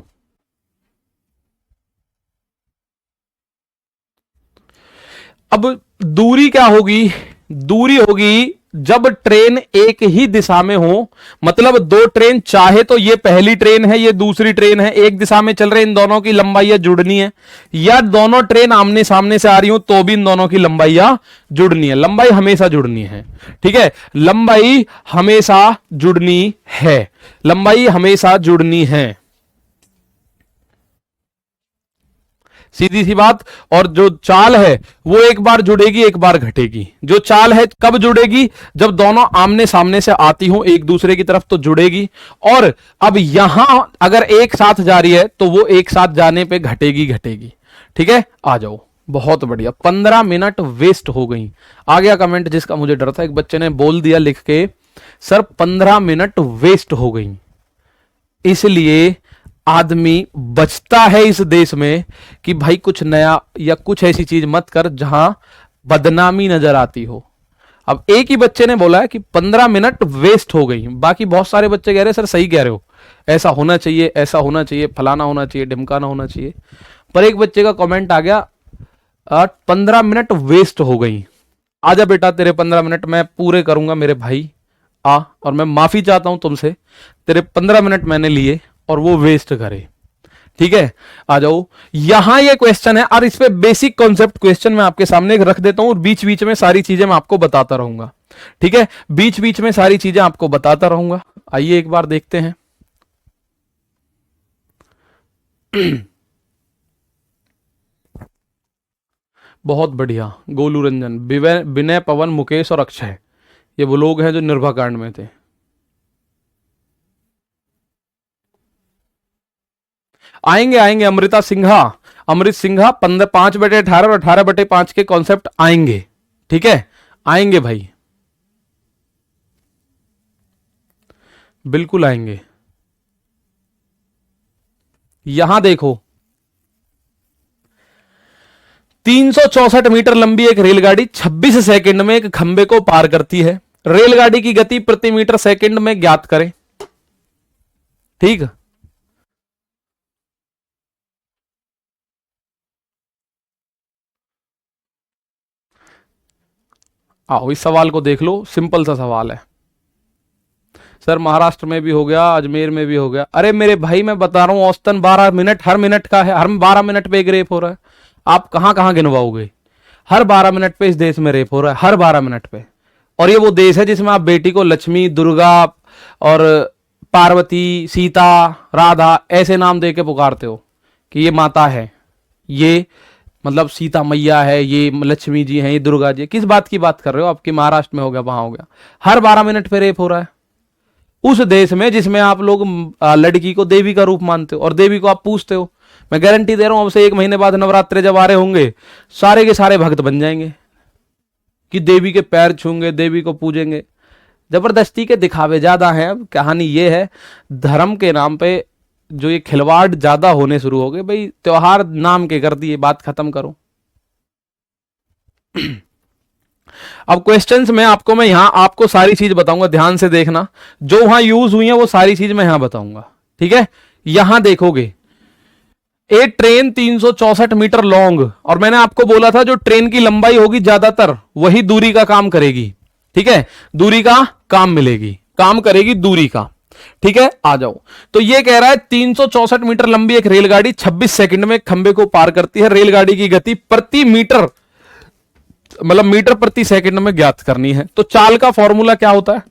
अब दूरी क्या होगी? दूरी होगी जब ट्रेन एक ही दिशा में हो, मतलब दो ट्रेन, चाहे तो ये पहली ट्रेन है ये दूसरी ट्रेन है, एक दिशा में चल रहे, इन दोनों की लंबाइयां जुड़नी है, या दोनों ट्रेन आमने सामने से आ रही हो तो भी इन दोनों की लंबाइयां जुड़नी है। लंबाई हमेशा जुड़नी है, ठीक है, लंबाई हमेशा जुड़नी है, लंबाई हमेशा जुड़नी है, सीधी सी बात। और जो चाल है वो एक बार जुड़ेगी एक बार घटेगी। जो चाल है कब जुड़ेगी? जब दोनों आमने सामने से आती हो एक दूसरे की तरफ तो जुड़ेगी, और अब यहां अगर एक साथ जा रही है तो वो एक साथ जाने पे घटेगी घटेगी। ठीक है, आ जाओ, बहुत बढ़िया। 15 मिनट वेस्ट हो गई। आ गया कमेंट जिसका मुझे डर था, एक बच्चे ने बोल दिया लिख के, सर 15 मिनट वेस्ट हो गई। इसलिए आदमी बचता है इस देश में कि भाई कुछ नया या कुछ ऐसी चीज मत कर जहां बदनामी नजर आती हो। अब एक ही बच्चे ने बोला है कि 15 मिनट वेस्ट हो गई, बाकी बहुत सारे बच्चे कह रहे हैं सर सही कह रहे हो, ऐसा होना चाहिए, ऐसा होना चाहिए, फलाना होना चाहिए, ढिमकाना होना चाहिए। पर एक बच्चे का कमेंट आ गया 15 मिनट वेस्ट हो गई। आजा बेटा, तेरे 15 मिनट मैं पूरे करूंगा मेरे भाई, आ। और मैं माफी चाहता हूं तुमसे, तेरे 15 मिनट मैंने लिए और वो वेस्ट करे। ठीक है, आ जाओ। यहां ये क्वेश्चन है और इस पे बेसिक कॉन्सेप्ट क्वेश्चन मैं आपके सामने रख देता हूं, और बीच बीच में सारी चीजें मैं आपको बताता रहूंगा। ठीक है, बीच बीच में सारी चीजें आपको बताता रहूंगा। आइए एक बार देखते हैं। बहुत बढ़िया, गोलू रंजन, विनय, पवन, मुकेश और अक्षय, ये वो लोग हैं जो निर्भया कांड में थे। आएंगे आएंगे, अमृता सिंघा, अमृत सिंघा 5/18 और 18/5 के कॉन्सेप्ट आएंगे। ठीक है, आएंगे भाई, बिल्कुल आएंगे। यहां देखो, 364 मीटर लंबी एक रेलगाड़ी 26 सेकंड में एक खंबे को पार करती है। रेलगाड़ी की गति प्रति मीटर सेकंड में ज्ञात करें। ठीक, आओ इस सवाल को देख लो, सिंपल सा सवाल है सर। महाराष्ट्र में भी हो गया, अजमेर में भी हो गया। अरे मेरे भाई मैं बता रहा हूं औसतन 12 मिनट हर मिनट का है, हर 12 मिनट पे एक रेप हो रहा है। आप कहां कहां गिनवाओगे? हर 12 मिनट पे इस देश में रेप हो रहा है, हर 12 मिनट पे। और ये वो देश है जिसमें आप बेटी को लक्ष्मी, दुर्गा और पार्वती, सीता, राधा ऐसे नाम दे के पुकारते हो कि ये माता है, ये मतलब सीता मैया है, ये लक्ष्मी जी हैं, ये दुर्गा जी। किस बात की बात कर रहे हो? आपकी महाराष्ट्र में हो गया, वहां हो गया। हर 12 मिनट पे रेप हो रहा है उस देश में जिसमें आप लोग लड़की को देवी का रूप मानते हो और देवी को आप पूजते हो। मैं गारंटी दे रहा हूं अब से 1 महीने बाद नवरात्रे जब आ रहे होंगे, सारे के सारे भक्त बन जाएंगे कि देवी के पैर छूंगे, देवी को पूजेंगे। जबरदस्ती के दिखावे ज्यादा हैं। अब कहानी ये है, धर्म के नाम पे जो ये खिलवाड़ ज्यादा होने शुरू हो गए। भाई त्योहार नाम के कर दिए, बात खत्म करो। अब क्वेश्चंस में आपको मैं यहां आपको सारी चीज बताऊंगा, ध्यान से देखना। जो वहां यूज हुई है वो सारी चीज मैं यहां बताऊंगा, ठीक है। यहां देखोगे ए ट्रेन 364 मीटर लॉन्ग, और मैंने आपको बोला था जो ट्रेन की लंबाई होगी ज्यादातर वही दूरी का काम करेगी, ठीक है। दूरी का काम मिलेगी, काम करेगी दूरी का, ठीक है। आ जाओ, तो ये कह रहा है 364 मीटर लंबी एक रेलगाड़ी 26 सेकंड में खंबे को पार करती है। रेलगाड़ी की गति प्रति मीटर मतलब मीटर प्रति सेकंड में ज्ञात करनी है। तो चाल का फॉर्मूला क्या होता है?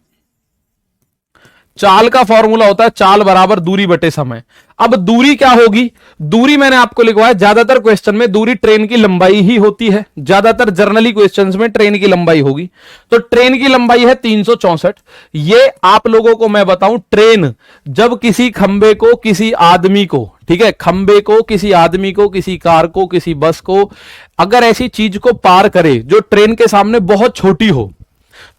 चाल का फॉर्मूला होता है चाल बराबर दूरी बटे समय। अब दूरी क्या होगी? दूरी मैंने आपको लिखवाया, ज्यादातर क्वेश्चन में दूरी ट्रेन की लंबाई ही होती है, ज्यादातर जर्नली क्वेश्चंस में ट्रेन की लंबाई होगी। तो ट्रेन की लंबाई है 364। ये आप लोगों को मैं बताऊं, ट्रेन जब किसी खंबे को, किसी आदमी को, ठीक है, खंबे को, किसी आदमी को, किसी कार को, किसी बस को, अगर ऐसी चीज को पार करे जो ट्रेन के सामने बहुत छोटी हो,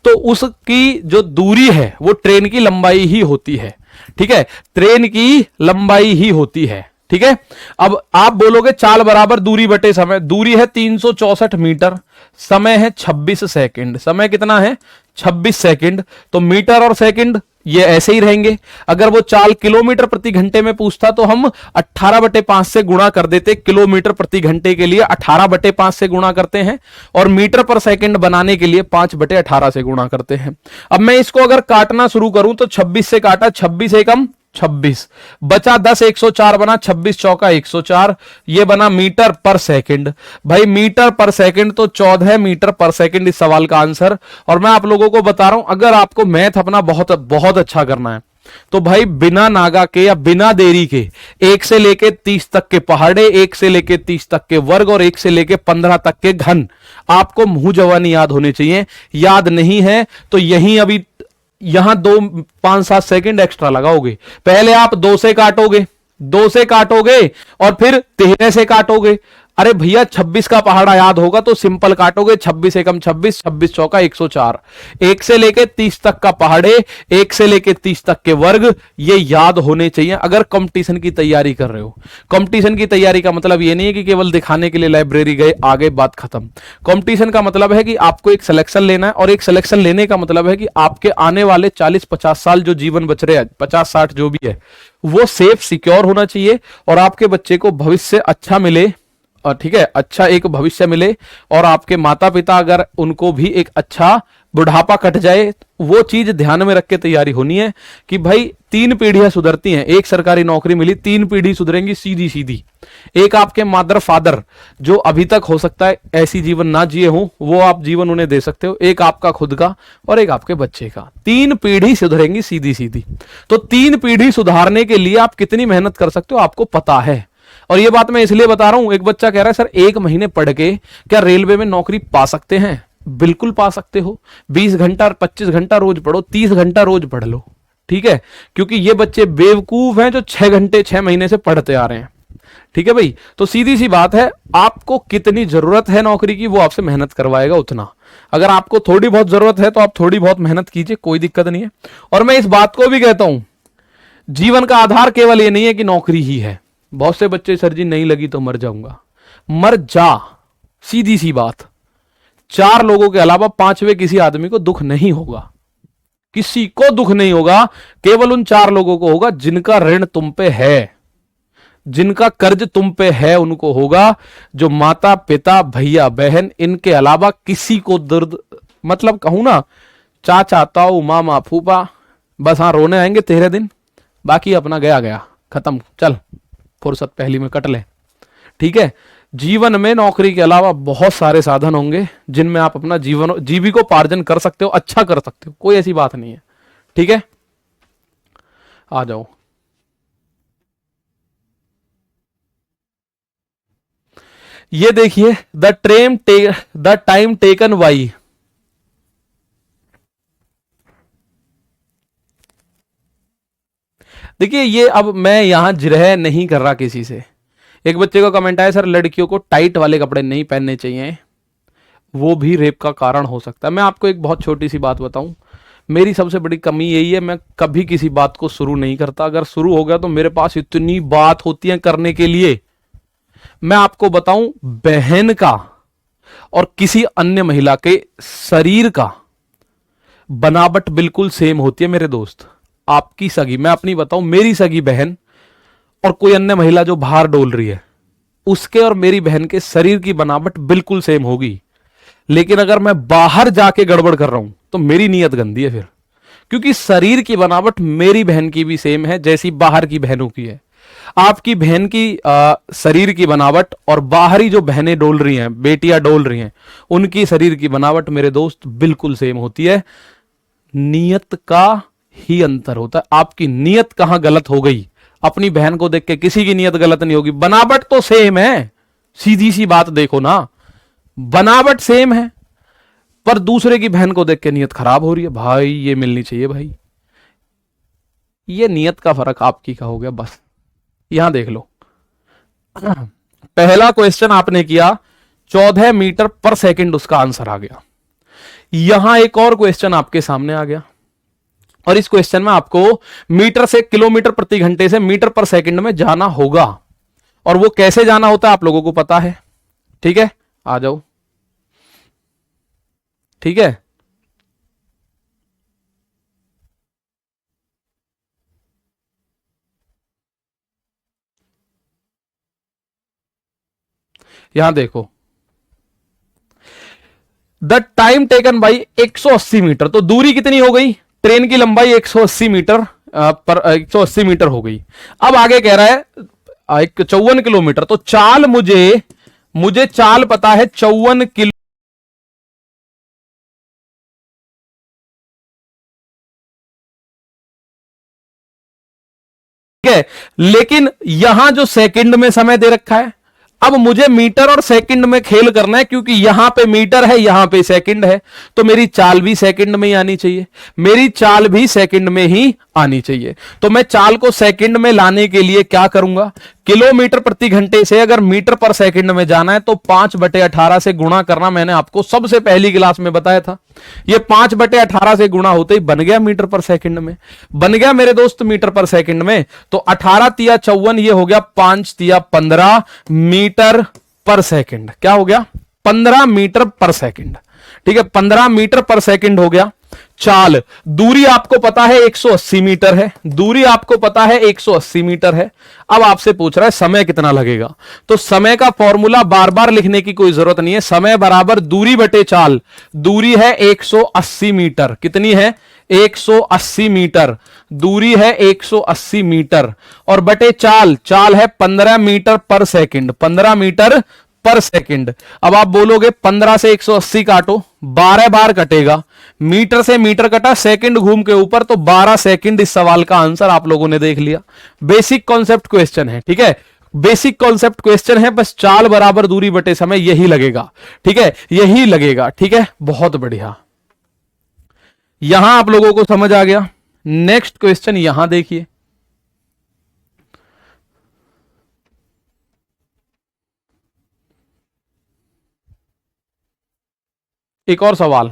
तो उसकी जो दूरी है वो ट्रेन की लंबाई ही होती है, ठीक है। ट्रेन की लंबाई ही होती है, ठीक है। अब आप बोलोगे चाल बराबर दूरी बटे समय। दूरी है 364 मीटर, समय है 26 सेकंड। समय कितना है? 26 सेकंड। तो मीटर और सेकंड ये ऐसे ही रहेंगे। अगर वो चाल किलोमीटर प्रति घंटे में पूछता तो हम 18/5 से गुणा कर देते। किलोमीटर प्रति घंटे के लिए 18/5 से गुणा करते हैं, और मीटर पर सेकंड बनाने के लिए 5/18 से गुणा करते हैं। अब मैं इसको अगर काटना शुरू करूं तो 26 से काटा, 26 एकम 26, बचा 10, 104 बना, 26 चौका 104, ये बना मीटर पर सेकंड। भाई मीटर पर सेकंड तो 14 मीटर पर सेकंड इस सवाल का आंसर। और मैं आप लोगों को बता रहा हूं, अगर आपको मैथ अपना बहुत बहुत अच्छा करना है तो भाई बिना नागा के या बिना देरी के 1 से लेके 30 तक के पहाड़े, 1 से लेके 30 तक के वर्ग और 1 से लेके 15 तक के घन आपको मुंह जवानी याद होने चाहिए। याद नहीं है तो यहीं अभी यहां 2, 5, 7 सेकंड एक्स्ट्रा लगाओगे। पहले आप 2 से काटोगे, 2 से काटोगे और फिर 13 से काटोगे। अरे भैया 26 का पहाड़ा याद होगा तो सिंपल काटोगे, 26 एकम 26, 26 चौका 104। 1 से लेके 30 तक का पहाड़े, 1 से लेके 30 तक के वर्ग, ये याद होने चाहिए अगर कंपटीशन की तैयारी कर रहे हो। कंपटीशन की तैयारी का मतलब ये नहीं है कि केवल दिखाने के लिए लाइब्रेरी गए, आगे बात खत्म। कंपटीशन का मतलब है कि आपको एक सिलेक्शन लेना है, और एक सिलेक्शन लेने का मतलब है कि आपके आने वाले 40-50 साल जो जीवन बच रहे हैं, 50-60 जो भी है, वो सेफ सिक्योर होना चाहिए और आपके बच्चे को भविष्य अच्छा मिले, और ठीक है, अच्छा एक भविष्य मिले, और आपके माता पिता अगर उनको भी एक अच्छा बुढ़ापा कट जाए, वो चीज ध्यान में रख के तैयारी होनी है कि भाई 3 पीढ़ियां सुधरती हैं। एक सरकारी नौकरी मिली, 3 पीढ़ी सुधरेंगी सीधी सीधी। एक आपके मदर फादर जो अभी तक हो सकता है ऐसी जीवन ना जिए हो, वो आप जीवन उन्हें दे सकते हो। एक आपका खुद का और एक आपके बच्चे का। 3 पीढ़ी सुधरेंगी सीधी सीधी। तो 3 पीढ़ी सुधारने के लिए आप कितनी मेहनत कर सकते हो आपको पता है। और ये बात मैं इसलिए बता रहा हूं, एक बच्चा कह रहा है सर 1 महीने पढ़ के क्या रेलवे में नौकरी पा सकते हैं? बिल्कुल पा सकते हो। 20 घंटा 25 घंटा रोज पढ़ो, 30 घंटा रोज पढ़ लो, ठीक है। क्योंकि ये बच्चे बेवकूफ हैं जो 6 घंटे 6 महीने से पढ़ते आ रहे हैं, ठीक है भाई। तो सीधी सी बात है, आपको कितनी जरूरत है नौकरी की वो आपसे मेहनत करवाएगा उतना। अगर आपको थोड़ी बहुत जरूरत है तो आप थोड़ी बहुत मेहनत कीजिए, कोई दिक्कत नहीं है। और मैं इस बात को भी कहता हूं, जीवन का आधार केवल ये नहीं है कि नौकरी ही है। बहुत से बच्चे सर जी नहीं लगी तो मर जाऊंगा। मर जा, सीधी सी बात। 4 लोगों के अलावा 5वें किसी आदमी को दुख नहीं होगा, किसी को दुख नहीं होगा। केवल उन 4 लोगों को होगा जिनका ऋण तुम पे है, जिनका कर्ज तुम पे है उनको होगा। जो माता पिता भैया बहन, इनके अलावा किसी को दर्द, मतलब कहूं ना, चाचा ताऊ मामा फूफा, बस हाँ रोने आएंगे 13 दिन, बाकी अपना गया गया खत्म, चल फुर्सत पहली में कट ले। ठीक है, जीवन में नौकरी के अलावा बहुत सारे साधन होंगे जिनमें आप अपना जीविकोपार्जन कर सकते हो, अच्छा कर सकते हो, कोई ऐसी बात नहीं है। ठीक है, आ जाओ। ये देखिए, द टाइम टेकन बाई, देखिए ये अब मैं यहां जिरह नहीं कर रहा किसी से। एक बच्चे का कमेंट आया, सर लड़कियों को टाइट वाले कपड़े नहीं पहनने चाहिए, वो भी रेप का कारण हो सकता है। मैं आपको एक बहुत छोटी सी बात बताऊं, मेरी सबसे बड़ी कमी यही है, मैं कभी किसी बात को शुरू नहीं करता। अगर शुरू हो गया तो मेरे पास इतनी बात होती है करने के लिए। मैं आपको बताऊं, बहन का और किसी अन्य महिला के शरीर का बनावट बिल्कुल सेम होती है मेरे दोस्त। आपकी सगी, मैं अपनी बताऊं, मेरी सगी बहन और कोई अन्य महिला जो बाहर डोल रही है, उसके और मेरी बहन के शरीर की बनावट बिल्कुल सेम होगी। लेकिन अगर मैं बाहर जाके गड़बड़ कर रहा हूं तो मेरी नीयत गंदी है फिर, क्योंकि शरीर की बनावट मेरी बहन की भी सेम है जैसी बाहर की बहनों की है। आपकी बहन की शरीर की बनावट और बाहरी जो बहनें डोल रही हैं, बेटियां डोल रही हैं, उनकी शरीर की बनावट मेरे दोस्त बिल्कुल सेम होती है। नीयत का ही अंतर होता है। आपकी नीयत कहां गलत हो गई, अपनी बहन को देख के किसी की नीयत गलत नहीं होगी, बनावट तो सेम है। सीधी सी बात देखो ना, बनावट सेम है, पर दूसरे की बहन को देख के नीयत खराब हो रही है, भाई ये मिलनी चाहिए भाई। ये नीयत का फर्क आपकी का हो गया बस। यहां देख लो, पहला क्वेश्चन आपने किया 14 मीटर पर सेकंड, उसका आंसर आ गया। यहां एक और क्वेश्चन आपके सामने आ गया, और इस क्वेश्चन में आपको मीटर से किलोमीटर प्रति घंटे से मीटर पर सेकंड में जाना होगा, और वो कैसे जाना होता है आप लोगों को पता है। ठीक है, आ जाओ। ठीक है, यहां देखो, the time taken by 180 metre, तो दूरी कितनी हो गई, ट्रेन की लंबाई 180 मीटर पर 180 मीटर हो गई। अब आगे कह रहा है 54 किलोमीटर, तो चाल मुझे चाल पता है 54 किलो है, लेकिन यहां जो सेकंड में समय दे रखा है, अब मुझे मीटर और सेकंड में खेल करना है, क्योंकि यहां पे मीटर है यहां पे सेकंड है, तो मेरी चाल भी सेकंड में ही आनी चाहिए, मेरी चाल भी सेकंड में ही आनी चाहिए। तो मैं चाल को सेकंड में लाने के लिए क्या करूंगा, किलोमीटर प्रति घंटे से अगर मीटर पर सेकंड में जाना है तो 5/18 से गुणा करना, मैंने आपको सबसे पहली क्लास में बताया था। ये 5/18 से गुणा होते ही बन गया मीटर पर सेकंड में, बन गया मेरे दोस्त मीटर पर सेकंड में। तो 18 तिया 54, ये हो गया 5 तिया 15 मीटर पर सेकंड। क्या हो गया, 15 मीटर पर सेकंड। ठीक है, 15 मीटर पर सेकंड हो गया। चाल, दूरी आपको पता है 180 मीटर है, दूरी आपको पता है 180 मीटर है। अब आपसे पूछ रहा है समय कितना लगेगा, तो समय का फॉर्मूला बार बार लिखने की कोई जरूरत नहीं है। समय बराबर दूरी बटे चाल, दूरी है 180 मीटर, कितनी है 180 मीटर, दूरी है 180 मीटर, और बटे चाल, चाल है 15 मीटर पर सेकंड, 15 मीटर पर सेकंड। अब आप बोलोगे 15 से 180 काटो, 12 बार कटेगा, मीटर से मीटर कटा, सेकंड घूम के ऊपर, तो 12 सेकंड इस सवाल का आंसर आप लोगों ने देख लिया। बेसिक कॉन्सेप्ट क्वेश्चन है, ठीक है, बेसिक कॉन्सेप्ट क्वेश्चन है, बस चाल बराबर दूरी बटे समय यही लगेगा। ठीक है, यही लगेगा। ठीक है, बहुत बढ़िया, यहां आप लोगों को समझ आ गया। नेक्स्ट क्वेश्चन यहां देखिए, एक और सवाल,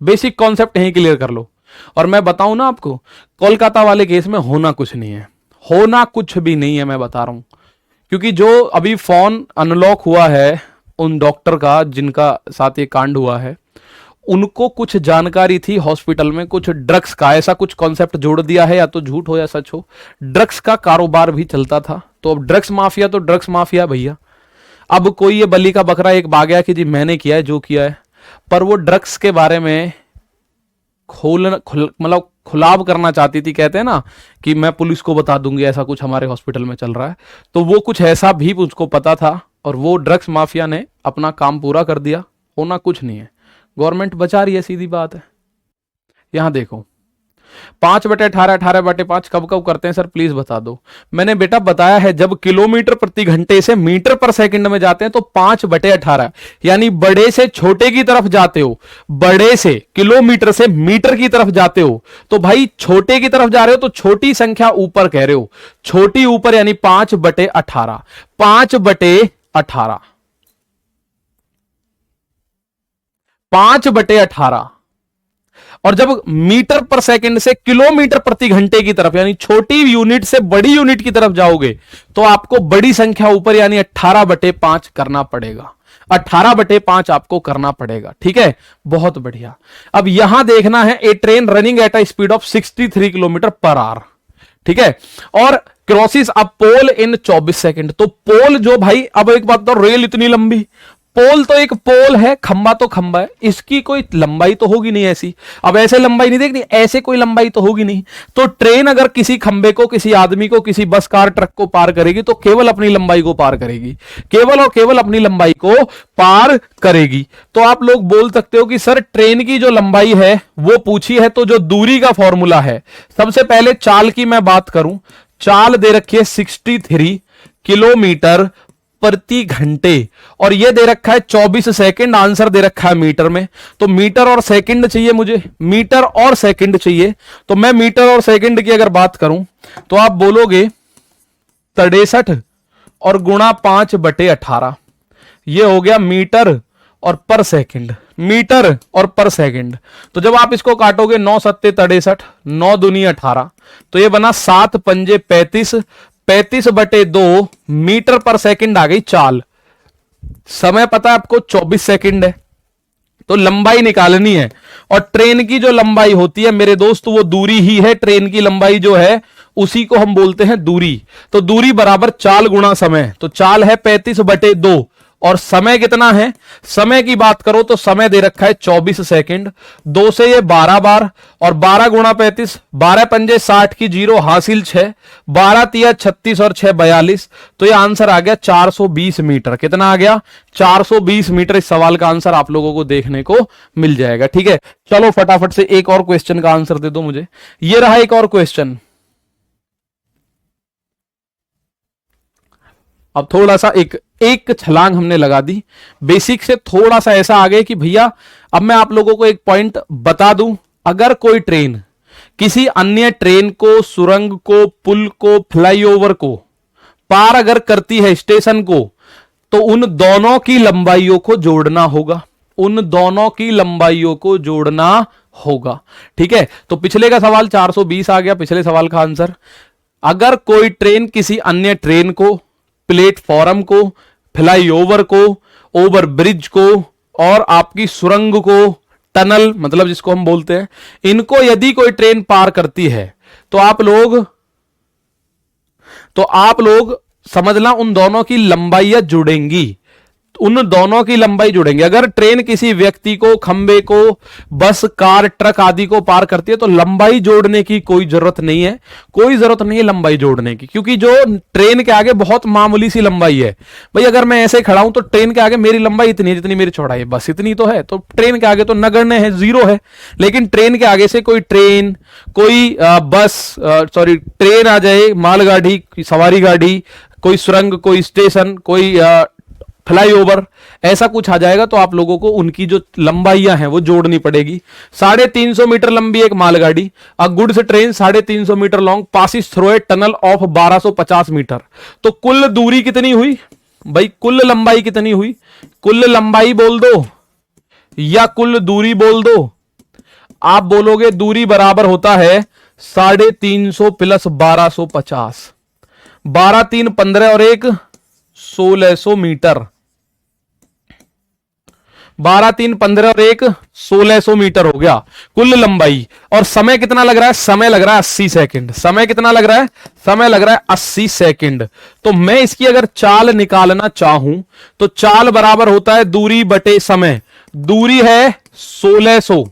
बेसिक कॉन्सेप्ट यहीं क्लियर कर लो। और मैं बताऊं ना आपको, कोलकाता वाले केस में होना कुछ नहीं है, होना कुछ भी नहीं है, मैं बता रहा हूं। क्योंकि जो अभी फोन अनलॉक हुआ है उन डॉक्टर का जिनका साथ ये कांड हुआ है, उनको कुछ जानकारी थी हॉस्पिटल में कुछ ड्रग्स का, ऐसा कुछ कॉन्सेप्ट जोड़ दिया है, या तो झूठ हो या सच हो, ड्रग्स का कारोबार भी चलता था। तो अब ड्रग्स माफिया तो ड्रग्स माफिया भैया। अब कोई ये बलि का बकरा एक आ गया कि जी मैंने किया है जो किया है, पर वो ड्रग्स के बारे में मतलब खुलाव करना चाहती थी। कहते हैं ना कि मैं पुलिस को बता दूंगी ऐसा कुछ हमारे हॉस्पिटल में चल रहा है, तो वो कुछ ऐसा भी उसको पता था, और वो ड्रग्स माफिया ने अपना काम पूरा कर दिया। होना कुछ नहीं है, गवर्नमेंट बचा रही है, सीधी बात है। यहां देखो 5/18, 18/5 कब कब करते हैं सर, प्लीज बता दो। मैंने बेटा बताया है, जब किलोमीटर प्रति घंटे से मीटर पर सेकंड में जाते हैं तो 5/18, यानी बड़े से छोटे की तरफ जाते हो, बड़े से किलोमीटर से मीटर की तरफ जाते हो, तो भाई छोटे की तरफ जा रहे हो तो छोटी संख्या ऊपर कह रहे हो, छोटी ऊपर, यानी 5/18, 5/18, 5/18। और जब मीटर पर सेकंड से किलोमीटर प्रति घंटे की तरफ, यानी छोटी यूनिट से बड़ी यूनिट की तरफ जाओगे, तो आपको बड़ी संख्या ऊपर, यानी 18/5 करना पड़ेगा, 18/5 आपको करना पड़ेगा। ठीक है, बहुत बढ़िया। अब यहां देखना है, a train running at a speed of 63 kilometre per hour. ठीक है, और क्रॉसिस अ पोल इन 24 सेकंड। तो पोल जो भाई, अब एक बात तो, रेल इतनी लंबी, पोल तो एक पोल है, खंबा तो खंबा है, इसकी कोई लंबाई तो होगी नहीं ऐसी। अब ऐसे लंबाई नहीं देखनी, ऐसे कोई लंबाई तो होगी नहीं। तो ट्रेन अगर किसी खंबे को, किसी आदमी को, किसी बस कार ट्रक को पार करेगी तो केवल अपनी लंबाई को पार करेगी, केवल और केवल अपनी लंबाई को पार करेगी। तो आप लोग बोल सकते हो कि सर ट्रेन की जो लंबाई है वो पूछी है, तो जो दूरी का फॉर्मूला है, सबसे पहले चाल की मैं बात करूं, चाल दे रखी है 63 किलोमीटर प्रति घंटे, और ये दे रखा है 24 सेकंड, आंसर दे रखा है मीटर में। तो मीटर और सेकंड चाहिए मुझे, मीटर और सेकंड चाहिए। तो मैं मीटर और सेकंड की अगर बात करूं तो आप बोलोगे 63 और गुणा 5/18, ये हो गया मीटर और पर सेकंड, मीटर और पर सेकंड। तो जब आप इसको काटोगे 9 सत्ते 63, 9 दूनी 18, तो ये बना 7 पंजे 35, 35/2 मीटर पर सेकंड आ गई चाल। समय पता है आपको 24 सेकंड है, तो लंबाई निकालनी है। और ट्रेन की जो लंबाई होती है मेरे दोस्त, वो दूरी ही है, ट्रेन की लंबाई जो है उसी को हम बोलते हैं दूरी। तो दूरी बराबर चाल गुणा समय, तो चाल है 35/2, और समय कितना है, समय की बात करो तो समय दे रखा है 24 सेकंड, 2 से ये 12 बार, और 12 गुणा 35, 12 पंजे 60 की 0 हासिल 6, 12 तिया 36 और 6 42, तो ये आंसर आ गया 420 मीटर। कितना आ गया, 420 मीटर। इस सवाल का आंसर आप लोगों को देखने को मिल जाएगा। ठीक है, चलो फटाफट से एक और क्वेश्चन का आंसर दे दो मुझे। ये रहा एक और क्वेश्चन। अब थोड़ा सा एक छलांग हमने लगा दी, बेसिक से थोड़ा सा ऐसा आ गए कि भैया अब मैं आप लोगों को एक पॉइंट बता दूं, अगर कोई ट्रेन किसी अन्य ट्रेन को, सुरंग को, पुल को, फ्लाईओवर को पार अगर करती है, स्टेशन को, तो उन दोनों की लंबाइयों को जोड़ना होगा, उन दोनों की लंबाइयों को जोड़ना होगा। ठीक है, तो पिछले का सवाल 420 आ गया, पिछले सवाल का आंसर। अगर कोई ट्रेन किसी अन्य ट्रेन को, प्लेटफॉर्म को, फ्लाईओवर को, ओवर ब्रिज को, और आपकी सुरंग को, टनल मतलब जिसको हम बोलते हैं, इनको यदि कोई ट्रेन पार करती है तो आप लोग समझना उन दोनों की लंबाइयां जुड़ेंगी, उन दोनों की लंबाई जुड़ेंगे। अगर ट्रेन किसी व्यक्ति को, खंबे को, बस, कार, ट्रक आदि को पार करती है तो लंबाई जोड़ने की कोई जरूरत नहीं है, कोई जरूरत नहीं है लंबाई जोड़ने की, क्योंकि जो ट्रेन के आगे बहुत मामूली सी लंबाई है। भाई अगर मैं ऐसे खड़ा हूं तो ट्रेन के आगे मेरी लंबाई इतनी है जितनी मेरी चौड़ाई है, बस इतनी तो है, तो ट्रेन के आगे तो नगण्य है, जीरो है। लेकिन ट्रेन के आगे से कोई ट्रेन, कोई ट्रेन आ जाए, मालगाड़ी, सवारी गाड़ी, कोई सुरंग, कोई स्टेशन, कोई फ्लाईओवर, ऐसा कुछ आ जाएगा तो आप लोगों को उनकी जो लंबाइयां हैं वो जोड़नी पड़ेगी। 350 मीटर लंबी एक मालगाड़ी, a goods train 350 metre long passes through a tunnel of 1250 metre. तो कुल दूरी कितनी हुई भाई, कुल लंबाई कितनी हुई, कुल लंबाई बोल दो या कुल दूरी बोल दो। आप बोलोगे दूरी बराबर होता है 350 प्लस 1250, 12 3 15 और 1 1600 मीटर। 12 3 15 और 1 1600 मीटर हो गया कुल लंबाई। और समय कितना लग रहा है? समय लग रहा है 80 सेकंड। समय कितना लग रहा है? समय लग रहा है 80 सेकंड। तो मैं इसकी अगर चाल निकालना चाहूं तो चाल बराबर होता है दूरी बटे समय। दूरी है 1600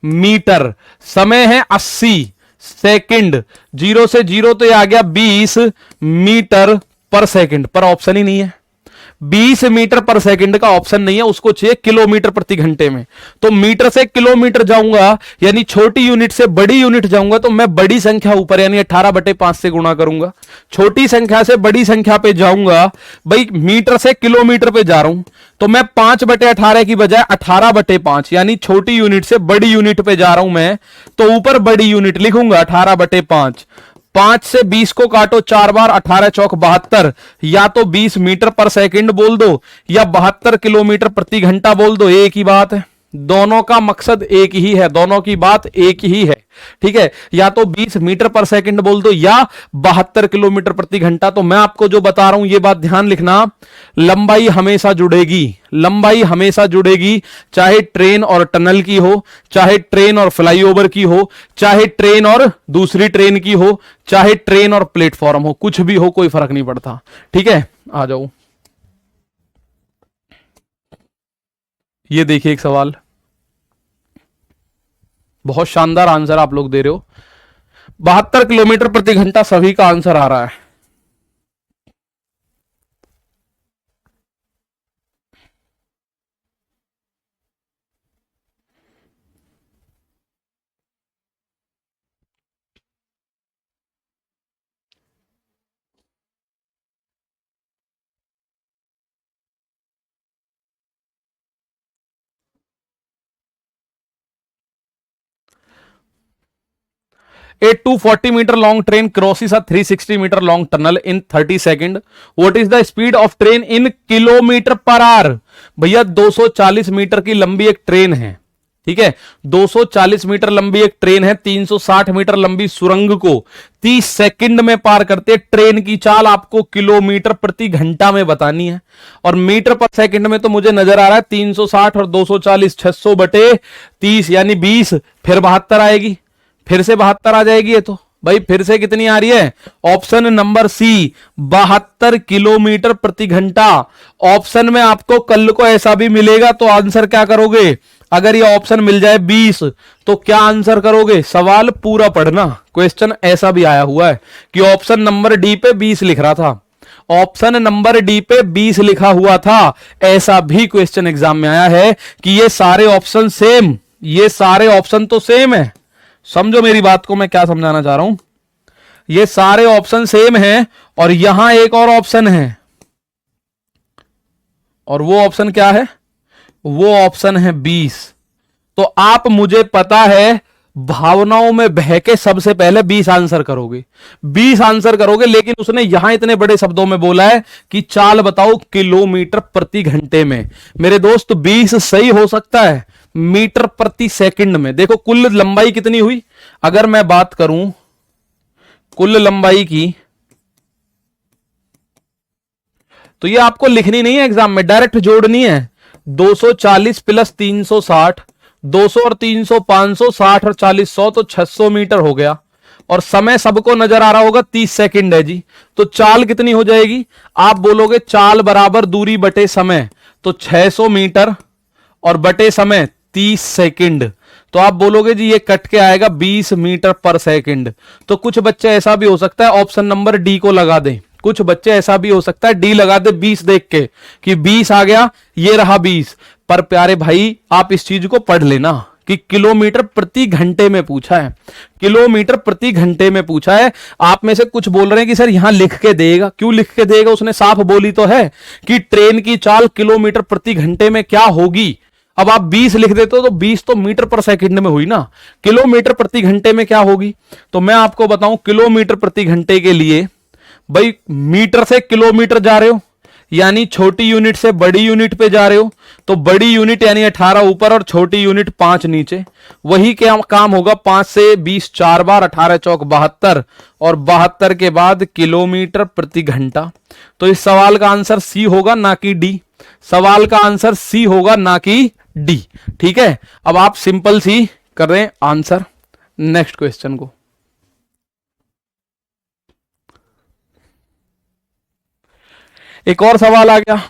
मीटर, समय है 80 सेकंड। 0 से 0 तो ये आ गया 20 मीटर पर सेकंड, पर ऑप्शन ही नहीं है। 20 मीटर पर सेकंड का ऑप्शन नहीं है, उसको चाहिए किलोमीटर प्रति घंटे में। तो मीटर से किलोमीटर जाऊंगा यानी छोटी यूनिट से बड़ी यूनिट जाऊंगा तो मैं बड़ी संख्या ऊपर यानी 18/5 से गुणा करूंगा। छोटी संख्या से बड़ी संख्या पे जाऊंगा, भाई मीटर से किलोमीटर पे जा रहा हूं तो मैं 5/18 की बजाय 18/5 यानी छोटी यूनिट से बड़ी यूनिट पे जा रहा हूं मैं, तो ऊपर बड़ी यूनिट लिखूंगा 18/5। 5 से 20 को काटो 4 बार, 18 चौक 72। या तो 20 मीटर पर सेकंड बोल दो या 72 किलोमीटर प्रति घंटा बोल दो, एक ही बात है। दोनों का मकसद एक ही है, दोनों की बात एक ही है, ठीक है। या तो 20 मीटर पर सेकंड बोल दो या 72 किलोमीटर प्रति घंटा। तो मैं आपको जो बता रहा हूं ये बात ध्यान लिखना, लंबाई हमेशा जुड़ेगी, लंबाई हमेशा जुड़ेगी, चाहे ट्रेन और टनल की हो, चाहे ट्रेन और फ्लाईओवर की हो, चाहे ट्रेन और दूसरी ट्रेन की हो, चाहे ट्रेन और प्लेटफॉर्म हो, कुछ भी हो कोई फर्क नहीं पड़ता, ठीक है। आ जाओ, ये देखिए एक सवाल, बहुत शानदार आंसर आप लोग दे रहे हो। 72 किलोमीटर प्रति घंटा सभी का आंसर आ रहा है। A 240 meter long train crosses a 360 meter long tunnel in 30 seconds. What is the speed of train in kilometre per our? भैया 240 मीटर की लंबी एक ट्रेन है, ठीक है। 240 मीटर लंबी एक ट्रेन है, 360 मीटर लंबी सुरंग को 30 सेकंड में पार करते। ट्रेन की चाल आपको किलोमीटर प्रति घंटा में बतानी है और मीटर पर सेकंड में तो मुझे नजर आ रहा है 360 और 240 600/30 यानी 20, फिर 72 आएगी, फिर से 72 आ जाएगी। ये तो भाई फिर से कितनी आ रही है? ऑप्शन नंबर सी 72 किलोमीटर प्रति घंटा। ऑप्शन में आपको कल को ऐसा भी मिलेगा तो आंसर क्या करोगे? अगर ये ऑप्शन मिल जाए 20 तो क्या आंसर करोगे? सवाल पूरा पढ़ना, क्वेश्चन ऐसा भी आया हुआ है कि ऑप्शन नंबर डी पे 20 लिख रहा था, ऑप्शन नंबर डी पे 20 लिखा हुआ था। ऐसा भी क्वेश्चन एग्जाम में आया है कि ये सारे ऑप्शन सेम, ये सारे ऑप्शन तो सेम है। समझो मेरी बात को, मैं क्या समझाना चाह रहा हूं। ये सारे ऑप्शन सेम हैं और यहां एक और ऑप्शन है, और वो ऑप्शन क्या है? वो ऑप्शन है 20। तो आप, मुझे पता है, भावनाओं में बह के सबसे पहले 20 आंसर करोगे, 20 आंसर करोगे, लेकिन उसने यहां इतने बड़े शब्दों में बोला है कि चाल बताओ किलोमीटर प्रति घंटे में। मेरे दोस्त 20 सही हो सकता है, मीटर प्रति सेकंड में। देखो कुल लंबाई कितनी हुई, अगर मैं बात करूं कुल लंबाई की, तो ये आपको लिखनी नहीं है एग्जाम में, डायरेक्ट जोड़नी है। 240 प्लस 360, 200 और 300 500, 60 और 40 100, तो 600 मीटर हो गया। और समय सबको नजर आ रहा होगा 30 सेकंड है जी। तो चाल कितनी हो जाएगी? आप बोलोगे चाल बराबर दूरी बटे समय, तो 600 मीटर और बटे समय 30 सेकंड। तो आप बोलोगे जी ये कट के आएगा 20 मीटर पर सेकंड। तो कुछ बच्चे ऐसा भी हो सकता है ऑप्शन नंबर डी को लगा दें, कुछ बच्चे ऐसा भी हो सकता है डी लगा दे 20 देख के कि 20 आ गया, ये रहा 20। पर प्यारे भाई आप इस चीज को पढ़ लेना कि किलोमीटर प्रति घंटे में पूछा है, किलोमीटर प्रति घंटे में पूछा है। आप में से कुछ बोल रहे हैं कि सर यहां लिख के देगा, क्यों लिख के देगा? उसने साफ बोली तो है कि ट्रेन की चाल किलोमीटर प्रति घंटे में क्या होगी। अब आप 20 लिख देते हो तो 20 तो मीटर पर सेकंड में हुई ना, किलोमीटर प्रति घंटे में क्या होगी? तो मैं आपको बताऊं किलोमीटर प्रति घंटे के लिए, भाई मीटर से किलोमीटर जा रहे हो यानी छोटी यूनिट से बड़ी यूनिट पे जा रहे हो, तो बड़ी यूनिट यानी 18 ऊपर और छोटी यूनिट 5 नीचे। वही क्या काम होगा, 5 से 20 4 बार, 18 चौक 72 और 72 के बाद किलोमीटर प्रति घंटा। तो इस सवाल का आंसर सी होगा, ना कि डी। सवाल का आंसर सी होगा, ना कि डी। ठीक है, अब आप सिंपल सी कर रहे हैं आंसर नेक्स्ट क्वेश्चन को। एक और सवाल आ गया।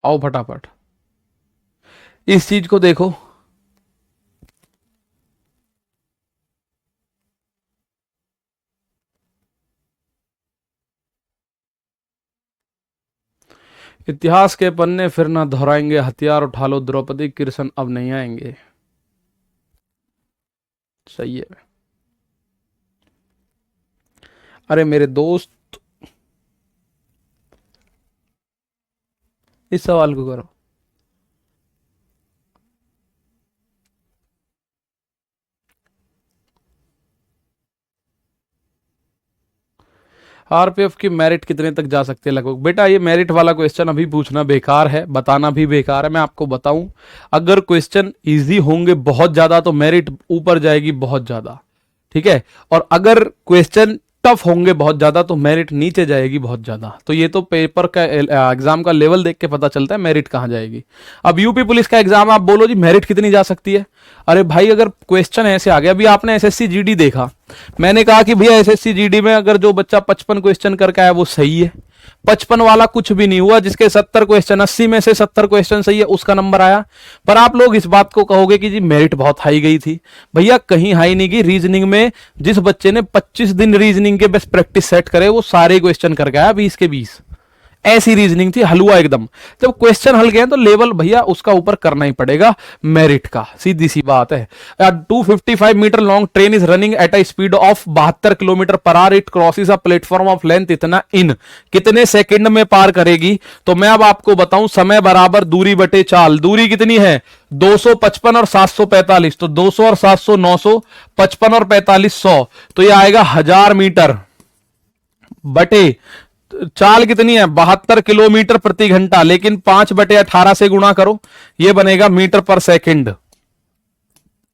आओ फटाफट इस चीज को देखो। इतिहास के पन्ने फिर ना दोहराएंगे, हथियार उठा लो द्रौपदी, कृष्ण अब नहीं आएंगे। सही है। अरे मेरे दोस्त, इस सवाल को करो। आरपीएफ की मेरिट कितने तक जा सकती है लगभग? बेटा ये मेरिट वाला क्वेश्चन अभी पूछना बेकार है, बताना भी बेकार है। मैं आपको बताऊं, अगर क्वेश्चन इजी होंगे बहुत ज्यादा तो मेरिट ऊपर जाएगी बहुत ज्यादा। ठीक है, और अगर क्वेश्चन टफ होंगे बहुत ज्यादा तो मेरिट नीचे जाएगी बहुत ज्यादा। तो ये तो पेपर का एग्जाम का लेवल देख के पता चलता है मेरिट कहां जाएगी। अब यूपी पुलिस का एग्जाम आप बोलो जी मेरिट कितनी जा सकती है? अरे भाई अगर क्वेश्चन ऐसे आ गया, अभी आपने एसएससी जीडी देखा, मैंने कहा कि भैया एसएससी जीडी में अगर जो बच्चा 55 क्वेश्चन करके आया वो सही है, 55 वाला कुछ भी नहीं हुआ, जिसके 70 क्वेश्चन 80 में से 70 क्वेश्चन सही है उसका नंबर आया। पर आप लोग इस बात को कहोगे कि जी मेरिट बहुत हाई गई थी। भैया कहीं हाई नहीं गई। रीजनिंग में जिस बच्चे ने 25 दिन रीजनिंग के बेस्ट प्रैक्टिस सेट करे वो सारे क्वेश्चन करके आया 20 के 20। ऐसी रीजनिंग थी, हलवा एकदम। जब क्वेश्चन हल गए तो लेवल भैया उसका ऊपर करना ही पड़ेगा मेरिट का, सीधी सी बात है। 255 metre long train is running at a speed of 72 kilometre per hour, it crosses a platform of length इतना इन कितने सेकंड में पार करेगी? तो मैं अब आपको बताऊं, समय बराबर दूरी बटे चाल। दूरी कितनी है? 255 और 745, तो 200 और 700 900, 55 और 45 100, तो यह आएगा 1000 मीटर बटे चाल कितनी है? 72 किलोमीटर प्रति घंटा, लेकिन 5/18 से गुणा करो, यह बनेगा मीटर पर सेकंड।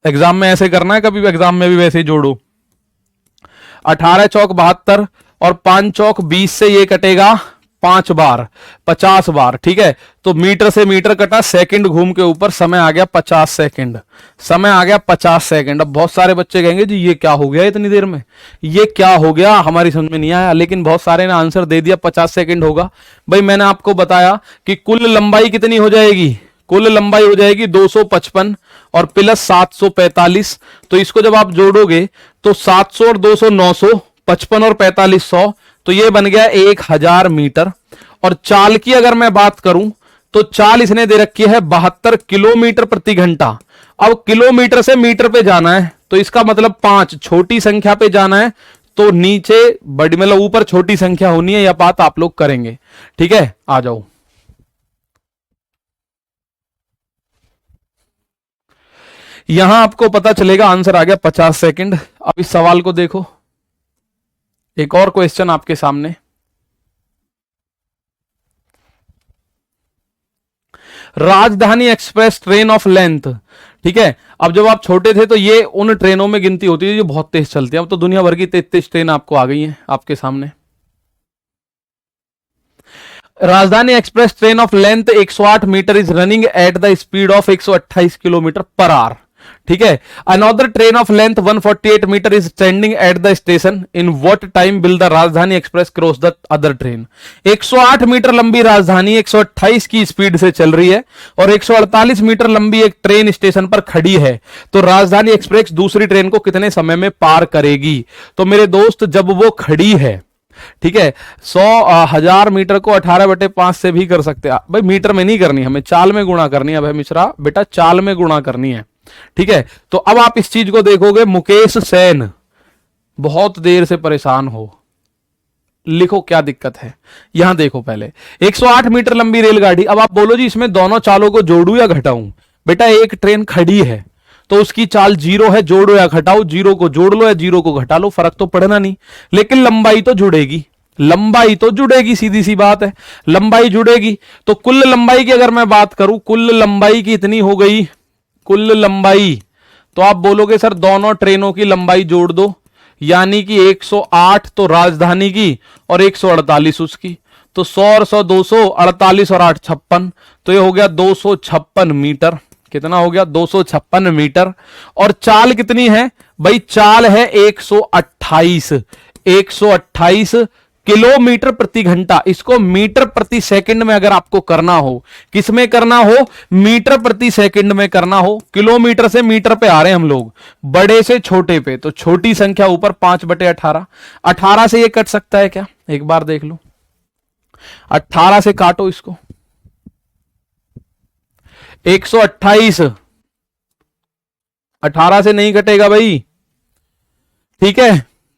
एग्जाम में ऐसे करना है, कभी एग्जाम में भी वैसे ही जोड़ो। 18 चौक 72 और 5 चौक 20 से ये कटेगा 5 बार, 50 बार। ठीक है, तो मीटर से मीटर कटा, सेकंड घूम के ऊपर, समय आ गया 50 सेकंड। समय आ गया 50 सेकंड। अब बहुत सारे बच्चे कहेंगे जी ये क्या हो गया इतनी देर में, ये क्या हो गया, हमारी समझ में नहीं आया। लेकिन बहुत सारे ने आंसर दे दिया 50 सेकंड होगा। भाई मैंने आपको बताया कि कुल लंबाई कितनी हो जाएगी? कुल लंबाई हो जाएगी 255 और प्लस 745। तो इसको जब आप जोड़ोगे तो 700 और 200 900, 55 और 45 100, तो ये बन गया 1000 मीटर। और चाल की अगर मैं बात करूं तो चाल इसने दे रखी है 72 किलोमीटर प्रति घंटा। अब किलोमीटर से मीटर पे जाना है तो इसका मतलब 5 छोटी संख्या पे जाना है, तो नीचे बड़ी मतलब ऊपर छोटी संख्या होनी है। यह बात आप लोग करेंगे। ठीक है, आ जाओ। यहां आपको पता चलेगा आंसर आ गया 50 सेकंड। अब इस सवाल को देखो, एक और क्वेश्चन आपके सामने। Rajdhani express train of length. ठीक है, अब जब आप छोटे थे तो ये उन ट्रेनों में गिनती होती थी जो बहुत तेज चलती है। अब तो दुनिया भर की 33 ट्रेन आपको आ गई हैं आपके सामने। Rajdhani express train of length 108 metre is running at the speed of 128 kilometre per hour. ठीक है, another train of length 148 metre is standing at the station, in what time will the Rajdhani express cross the other train. 108 metre लंबी राजधानी 128 की speed से चल रही है और 148 metre लंबी एक ट्रेन स्टेशन पर खड़ी है, तो राजधानी एक्सप्रेस दूसरी ट्रेन को कितने समय में पार करेगी? तो मेरे दोस्त जब वो खड़ी है, ठीक है, 1000 मीटर को 18/5 से भी कर सकते हैं भाई। मीटर में नहीं करनी, हमें चाल में गुणा करनी है भाई मिश्रा बेटा, चाल में गुणा करनी है। ठीक है, तो अब आप इस चीज को देखोगे, मुकेश सेन बहुत देर से परेशान हो, लिखो क्या दिक्कत है। यहां देखो पहले 108 मीटर लंबी रेलगाड़ी। अब आप बोलो जी इसमें दोनों चालों को जोड़ू या घटाऊं। बेटा एक ट्रेन खड़ी है तो उसकी चाल 0 है, जोड़ो या घटाओ, 0 को जोड़ लो या 0 को घटा लो, फर्क तो पड़ना नहीं, लेकिन लंबाई तो जुड़ेगी, लंबाई तो जुड़ेगी, सीधी सी बात है, लंबाई जुड़ेगी। तो कुल लंबाई की अगर मैं बात करूं, कुल लंबाई की इतनी हो गई, कुल लंबाई, तो आप बोलोगे सर दोनों ट्रेनों की लंबाई जोड़ दो, यानी कि 108 तो राजधानी की और 148 उसकी, तो 100 और 100 200, 48 और 8 56, तो ये हो गया 256 मीटर। कितना हो गया? 256 मीटर। और चाल कितनी है भाई? चाल है 128, 128 किलोमीटर प्रति घंटा। इसको मीटर प्रति सेकंड में अगर आपको करना हो, किसमें करना हो? मीटर प्रति सेकंड में करना हो। किलोमीटर से मीटर पे आ रहे हैं हम लोग, बड़े से छोटे पे, तो छोटी संख्या ऊपर 5/18। 18 से ये कट सकता है क्या? एक बार देख लो, 18 से काटो इसको, 128, 18 से नहीं कटेगा भाई, ठीक है,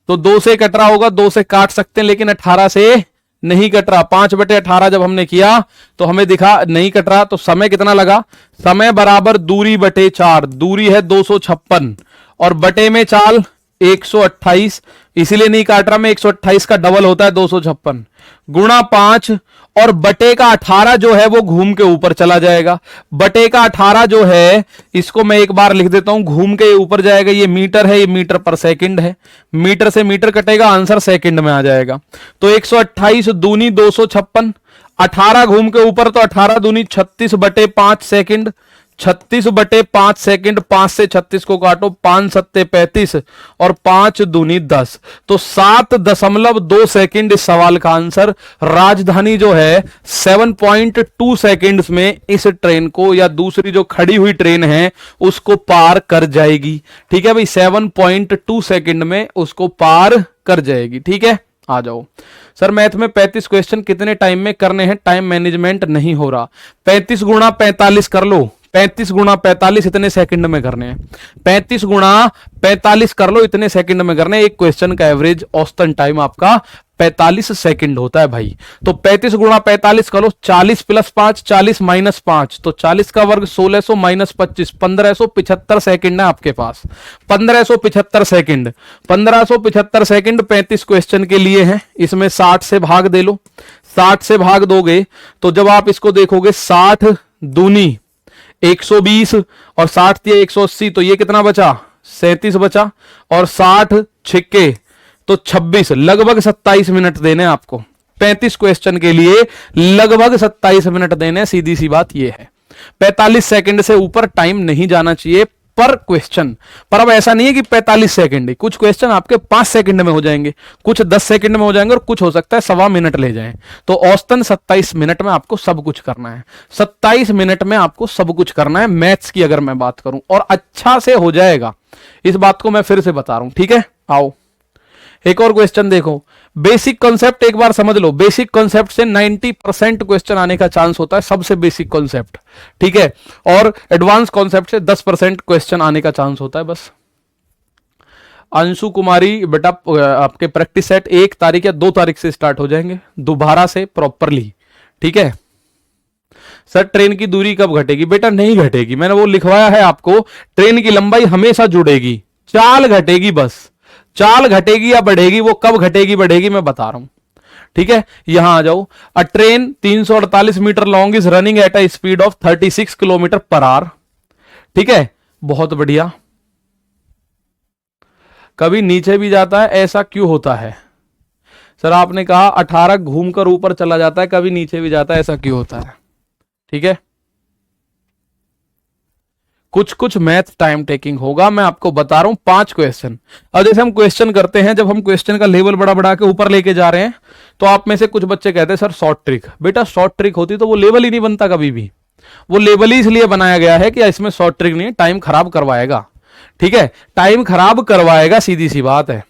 तो 2 से कट रहा होगा, 2 से काट सकते हैं, लेकिन 18 से नहीं कट रहा। 5/18 जब हमने किया तो हमें दिखा नहीं कट रहा, तो समय कितना लगा? समय बराबर दूरी बटे 4, दूरी है 256 और बटे में चाल 128, इसीलिए नहीं काट रहा मैं, 128 का डबल होता है 256, गुणा 5 और बटे का 18 जो है वो घूम के ऊपर चला जाएगा। बटे का 18 जो है, इसको मैं एक बार लिख देता हूं, घूम के ऊपर जाएगा। ये मीटर है, ये मीटर पर सेकंड है, मीटर से मीटर कटेगा, आंसर सेकंड में आ जाएगा। तो 128 दूनी 256, 18 घूम के ऊपर, तो 18 दूनी 36/5 सेकंड, 36/5 सेकंड, 5 से 36 को काटो, 5 सत्ते 35 और 5 दूनी 10, तो 7.2 सेकंड इस सवाल का आंसर। राजधानी जो है 7.2 सेकंड्स में इस ट्रेन को, या दूसरी जो खड़ी हुई ट्रेन है उसको पार कर जाएगी। ठीक है भाई, 7.2 सेकंड में उसको पार कर जाएगी। ठीक है, आ जाओ सर। मैथ में 35 क्वेश्चन कितने टाइम में करने हैं? टाइम मैनेजमेंट नहीं हो रहा। 35 गुणा 45 कर लो, 35 गुणा 45 इतने सेकंड में करने हैं। 35 गुणा 45 कर लो, इतने सेकंड में करने हैं। एक क्वेश्चन का एवरेज औसतन टाइम आपका 45 सेकंड होता है भाई। तो 35 गुणा 45 करो, 40 + 5, 40 - 5, तो 40 का वर्ग 1600 - 25, 1575 सेकंड है आपके पास। 1575 सेकंड, 1575 सेकंड 35 क्वेश्चन के लिए है। इसमें 60 से भाग दे लो, 60 से भाग दोगे तो जब आप इसको देखोगे, 60 दूनी 120 और 60 दिया 180, तो ये कितना बचा? 37 बचा, और 60 छिक्के तो 26, लगभग 27 मिनट देने आपको। 35 क्वेश्चन के लिए लगभग 27 मिनट देने, सीधी सी बात ये है। 45 सेकंड से ऊपर टाइम नहीं जाना चाहिए पर क्वेश्चन। पर अब ऐसा नहीं है कि 45 सेकंड ही, कुछ क्वेश्चन आपके 5 सेकंड में हो जाएंगे, कुछ 10 सेकंड में हो जाएंगे, और कुछ हो सकता है 1.25 मिनट ले जाएं। तो औसतन 27 मिनट में आपको सब कुछ करना है। 27 मिनट में आपको सब कुछ करना है मैथ्स की अगर मैं बात करूं, और अच्छा से हो जाएगा, इस बात को मैं फिर से बता रहा हूं। ठीक है, आओ एक और क्वेश्चन देखो। बेसिक कॉन्सेप्ट एक बार समझ लो। बेसिक कॉन्सेप्ट से 90% क्वेश्चन आने का चांस होता है, सबसे बेसिक कॉन्सेप्ट। ठीक है, और एडवांस कॉन्सेप्ट से 10% क्वेश्चन आने का चांस होता है बस। अंशु कुमारी बेटा, आपके प्रैक्टिस सेट 1 तारीख या 2 तारीख से स्टार्ट हो जाएंगे दोबारा से प्रॉपरली। ठीक है सर, ट्रेन की दूरी कब घटेगी? बेटा नहीं घटेगी, मैंने वो लिखवाया है आपको। ट्रेन की लंबाई हमेशा जुड़ेगी, चाल घटेगी बस। चाल घटेगी या बढ़ेगी, वो कब घटेगी बढ़ेगी मैं बता रहा हूं। ठीक है, यहां आ जाओ। A train 348 metre long is running at a speed of 36 kilometre per hour. ठीक है, बहुत बढ़िया। कभी नीचे भी जाता है, ऐसा क्यों होता है? सर आपने कहा 18 घूमकर ऊपर चला जाता है, कभी नीचे भी जाता है, ऐसा क्यों होता है? ठीक है, कुछ कुछ मैथ टाइम टेकिंग होगा, मैं आपको बता रहा हूं। 5 क्वेश्चन। अब जैसे हम क्वेश्चन करते हैं, जब हम क्वेश्चन का लेवल बड़ा बड़ा के ऊपर लेके जा रहे हैं, तो आप में से कुछ बच्चे कहते हैं सर शॉर्ट ट्रिक। बेटा शॉर्ट ट्रिक होती तो वो लेवल ही नहीं बनता कभी भी। वो लेवल ही इसलिए बनाया गया है कि इसमें शॉर्ट ट्रिक नहीं है, टाइम खराब करवाएगा। ठीक है, टाइम खराब करवाएगा, सीधी सी बात है।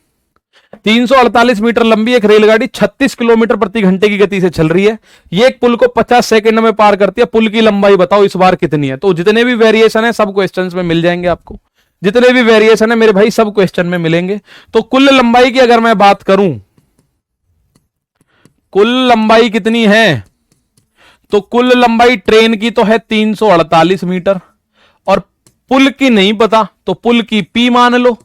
348 मीटर लंबी एक रेलगाड़ी 36 किलोमीटर प्रति घंटे की गति से चल रही है। ये एक पुल को 50 सेकंड में पार करती है। पुल की लंबाई बताओ इस बार कितनी है? तो जितने भी वेरिएशन है सब क्वेश्चंस में मिल जाएंगे आपको। जितने भी वेरिएशन है मेरे भाई सब क्वेश्चन में मिलेंगे। तो कुल लंबाई की अगर मैं बात करूं, कुल लंबाई कितनी है? तो कुल लंबाई ट्रेन की तो है 348 मीटर, और पुल की नहीं पता, तो पुल की पी मान लो,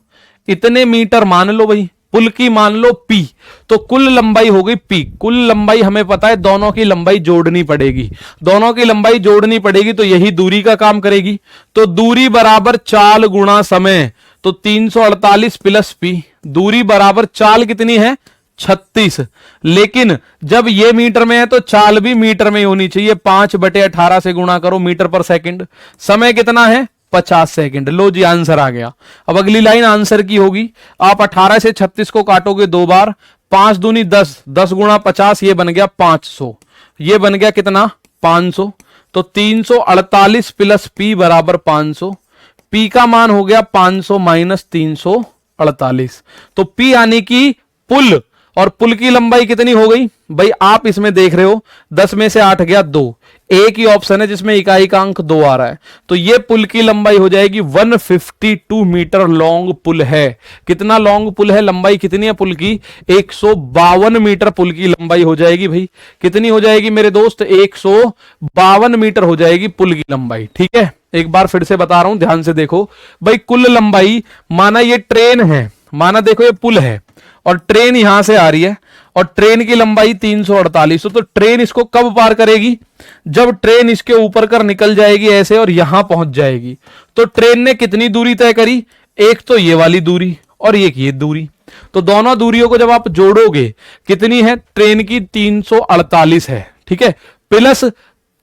इतने मीटर मान लो भाई, पुल की मान लो पी, तो कुल लंबाई हो गई पी। कुल लंबाई हमें पता है, दोनों की लंबाई जोड़नी पड़ेगी, दोनों की लंबाई जोड़नी पड़ेगी, तो यही दूरी का काम करेगी। तो दूरी बराबर चाल गुणा समय, तो 348 प्लस पी, दूरी बराबर चाल कितनी है? 36। लेकिन जब ये मीटर में है तो चाल भी मीटर में ही होनी चाहिए, 5/18 से गुणा करो मीटर पर सेकंड। समय कितना है? 50 सेकंड। लो जी, आंसर आ गया। अब अगली लाइन आंसर की होगी। आप 18 से 36 को काटोगे 2 बार, 5 दूनी 10, 10 गुणा 50, ये बन गया 500, ये बन गया कितना? 500। तो 348 प्लस पी बराबर 500, पी का मान हो गया 500 माइनस 348, तो पी यानी कि पुल, और पुल की लंबाई कितनी हो गई भाई? आप इसमें देख रहे हो 10 में से 8 गया 2, एक ही ऑप्शन है जिसमें इकाई का अंक 2 आ रहा है, तो ये पुल की लंबाई हो जाएगी 152 मीटर लॉन्ग पुल है। कितना लॉन्ग पुल है? लंबाई कितनी है पुल की? 152 मीटर पुल की लंबाई हो जाएगी भाई। कितनी हो जाएगी मेरे दोस्त? 152 मीटर हो जाएगी पुल की लंबाई। ठीक है, एक बार फिर से बता रहा हूं, ध्यान से देखो भाई। कुल लंबाई, माना ये ट्रेन है, माना देखो ये पुल है और ट्रेन यहां से आ रही है, और ट्रेन की लंबाई 348, तो ट्रेन इसको कब पार करेगी? जब ट्रेन इसके ऊपर कर निकल जाएगी ऐसे और यहां पहुंच जाएगी। तो ट्रेन ने कितनी दूरी तय करी? एक तो ये वाली दूरी और एक ये दूरी, तो दोनों दूरियों को जब आप जोड़ोगे कितनी है? ट्रेन की 348 है, ठीक है, प्लस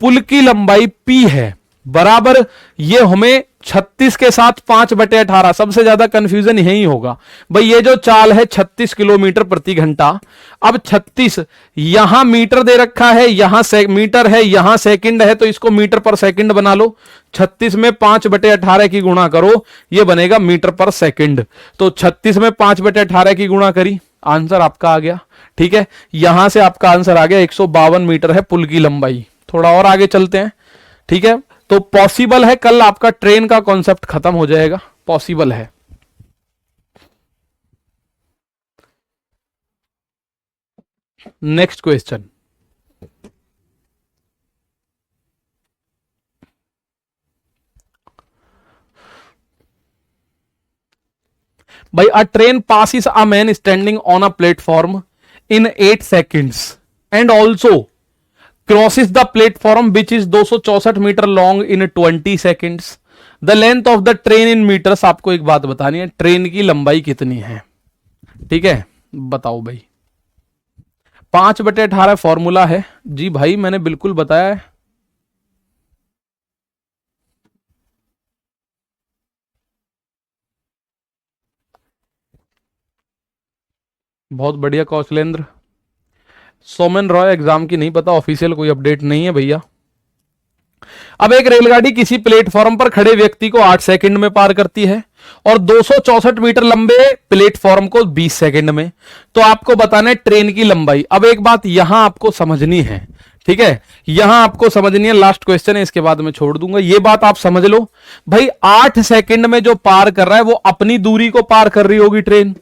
पुल की लंबाई p है, बराबर ये हमें 36 के साथ 5/18, सबसे ज्यादा कंफ्यूजन यही होगा भाई। ये जो चाल है 36 किलोमीटर प्रति घंटा, अब 36 यहां मीटर दे रखा है, यहां मीटर है, यहां सेकंड है, तो इसको मीटर पर सेकंड बना लो। 36 में 5/18 की गुणा करो, ये बनेगा मीटर पर सेकंड। तो 36 में 5/18 की गुणा करी, आंसर आपका आ गया। ठीक है, यहां से आपका आंसर आ गया 152 मीटर है पुल की लंबाई। थोड़ा और आगे चलते हैं। ठीक है, तो पॉसिबल है कल आपका ट्रेन का कॉन्सेप्ट खत्म हो जाएगा, पॉसिबल है। नेक्स्ट क्वेश्चन, भाई अ train passes a man standing on a platform in 8 seconds and also crosses the platform which is 264 metre long in 20 seconds. The length of the train in meters. आपको एक बात बतानी है, train की लंबाई कितनी है? ठीक है, बताओ भाई। 5/18 फॉर्मूला है जी भाई, मैंने बिल्कुल बताया है। बहुत बढ़िया कौशलेंद्र। सोमन रॉय एग्जाम की नहीं पता, ऑफिशियल कोई अपडेट नहीं है भैया। अब एक रेलगाड़ी किसी प्लेटफॉर्म पर खड़े व्यक्ति को 8 सेकंड में पार करती है और 264 मीटर लंबे प्लेटफॉर्म को 20 सेकंड में। तो आपको बताना है ट्रेन की लंबाई। अब एक बात यहां आपको समझनी है, ठीक है, यहां आपको समझनी है, लास्ट क्वेश्चन है, इसके बाद मैं छोड़ दूंगा। ये बात आप समझ लो भाई, 8 सेकंड में जो पार कर रहा है वो अपनी दूरी को पार कर रही होगी ट्रेन,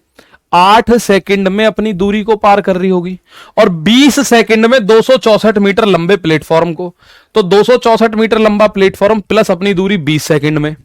8 सेकंड में अपनी दूरी को पार कर रही होगी, और 20 सेकंड में 264 मीटर लंबे प्लेटफॉर्म को। तो 264 मीटर लंबा प्लेटफॉर्म प्लस अपनी दूरी 20 सेकंड में।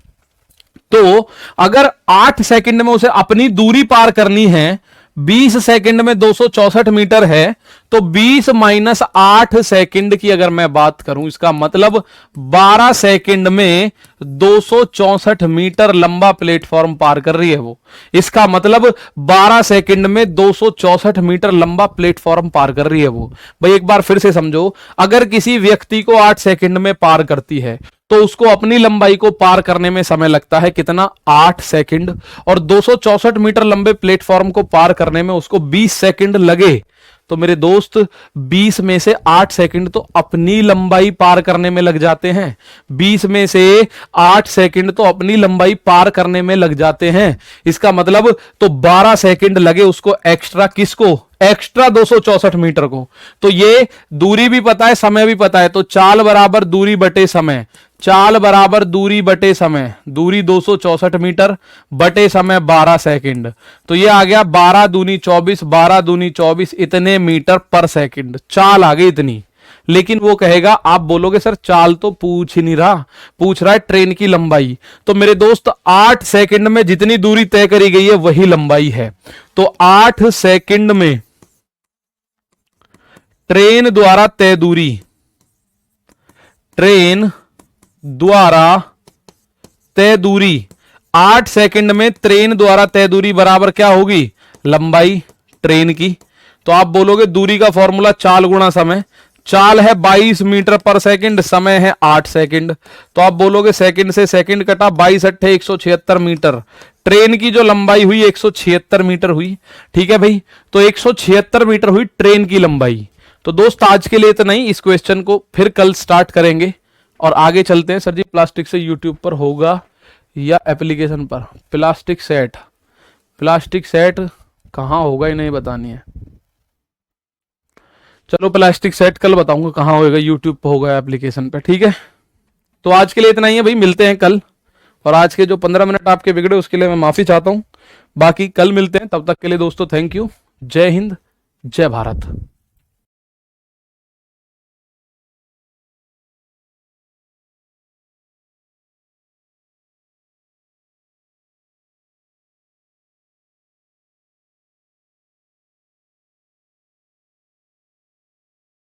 तो अगर 8 सेकंड में उसे अपनी दूरी पार करनी है, 20 सेकंड में 264 मीटर है, तो 20 माइनस 8 सेकंड की अगर मैं बात करूं, इसका मतलब 12 सेकंड में 264 मीटर लंबा प्लेटफॉर्म पार कर रही है वो। इसका मतलब 12 सेकंड में 264 मीटर लंबा प्लेटफॉर्म पार कर रही है वो। भाई एक बार फिर से समझो, अगर किसी व्यक्ति को 8 सेकंड में पार करती है तो उसको अपनी लंबाई को पार करने में समय लगता है कितना? 8 सेकंड, और 264 मीटर लंबे प्लेटफॉर्म को पार करने में उसको 20 सेकंड लगे। तो मेरे दोस्त 20 में से 8 सेकंड तो अपनी लंबाई पार करने में लग जाते हैं, 20 में से 8 सेकंड तो अपनी लंबाई पार करने में लग जाते हैं। इसका मतलब तो 12 सेकंड लगे उसको एक्स्ट्रा, किसको? एक्स्ट्रा 264 मीटर को। तो ये दूरी भी पता है, समय भी पता है, तो चाल बराबर दूरी बटे समय। चाल बराबर दूरी बटे समय, दूरी 264 मीटर बटे समय 12 सेकंड, तो ये आ गया 12 दूनी 24, 12 दूनी 24 इतने मीटर पर सेकंड, चाल आ गई इतनी। लेकिन वो कहेगा, आप बोलोगे सर चाल तो पूछ ही नहीं रहा, पूछ रहा है ट्रेन की लंबाई। तो मेरे दोस्त 8 सेकंड में जितनी दूरी तय करी गई है वही लंबाई है। तो 8 सेकंड में ट्रेन द्वारा तय दूरी, ट्रेन द्वारा तय दूरी, 8 सेकंड में ट्रेन द्वारा तय दूरी बराबर क्या होगी, लंबाई ट्रेन की। तो आप बोलोगे दूरी का फॉर्मूला चाल गुणा समय, चाल है 22 मीटर पर सेकंड, समय है 8 सेकंड, तो आप बोलोगे सेकंड से सेकंड कटा, 22 अट्ठे 176 मीटर, ट्रेन की जो लंबाई हुई 176 मीटर हुई। ठीक है भाई, तो 176 मीटर हुई ट्रेन की लंबाई। तो दोस्त आज के लिए इतना ही, इस क्वेश्चन को फिर कल स्टार्ट करेंगे और आगे चलते हैं। सर जी प्लास्टिक से यूट्यूब पर होगा या एप्लीकेशन पर? प्लास्टिक सेट, प्लास्टिक सेट कहाँ होगा ये नहीं बतानी है। चलो प्लास्टिक सेट कल बताऊंगा कहाँ होगा, यूट्यूब पर होगा एप्लीकेशन पे। ठीक है, तो आज के लिए इतना ही है भाई, मिलते हैं कल। और आज के जो 15 मिनट आपके बिगड़े उसके लिए मैं माफी चाहता हूं, बाकी कल मिलते हैं। तब तक के लिए दोस्तों थैंक यू, जय हिंद, जय भारत।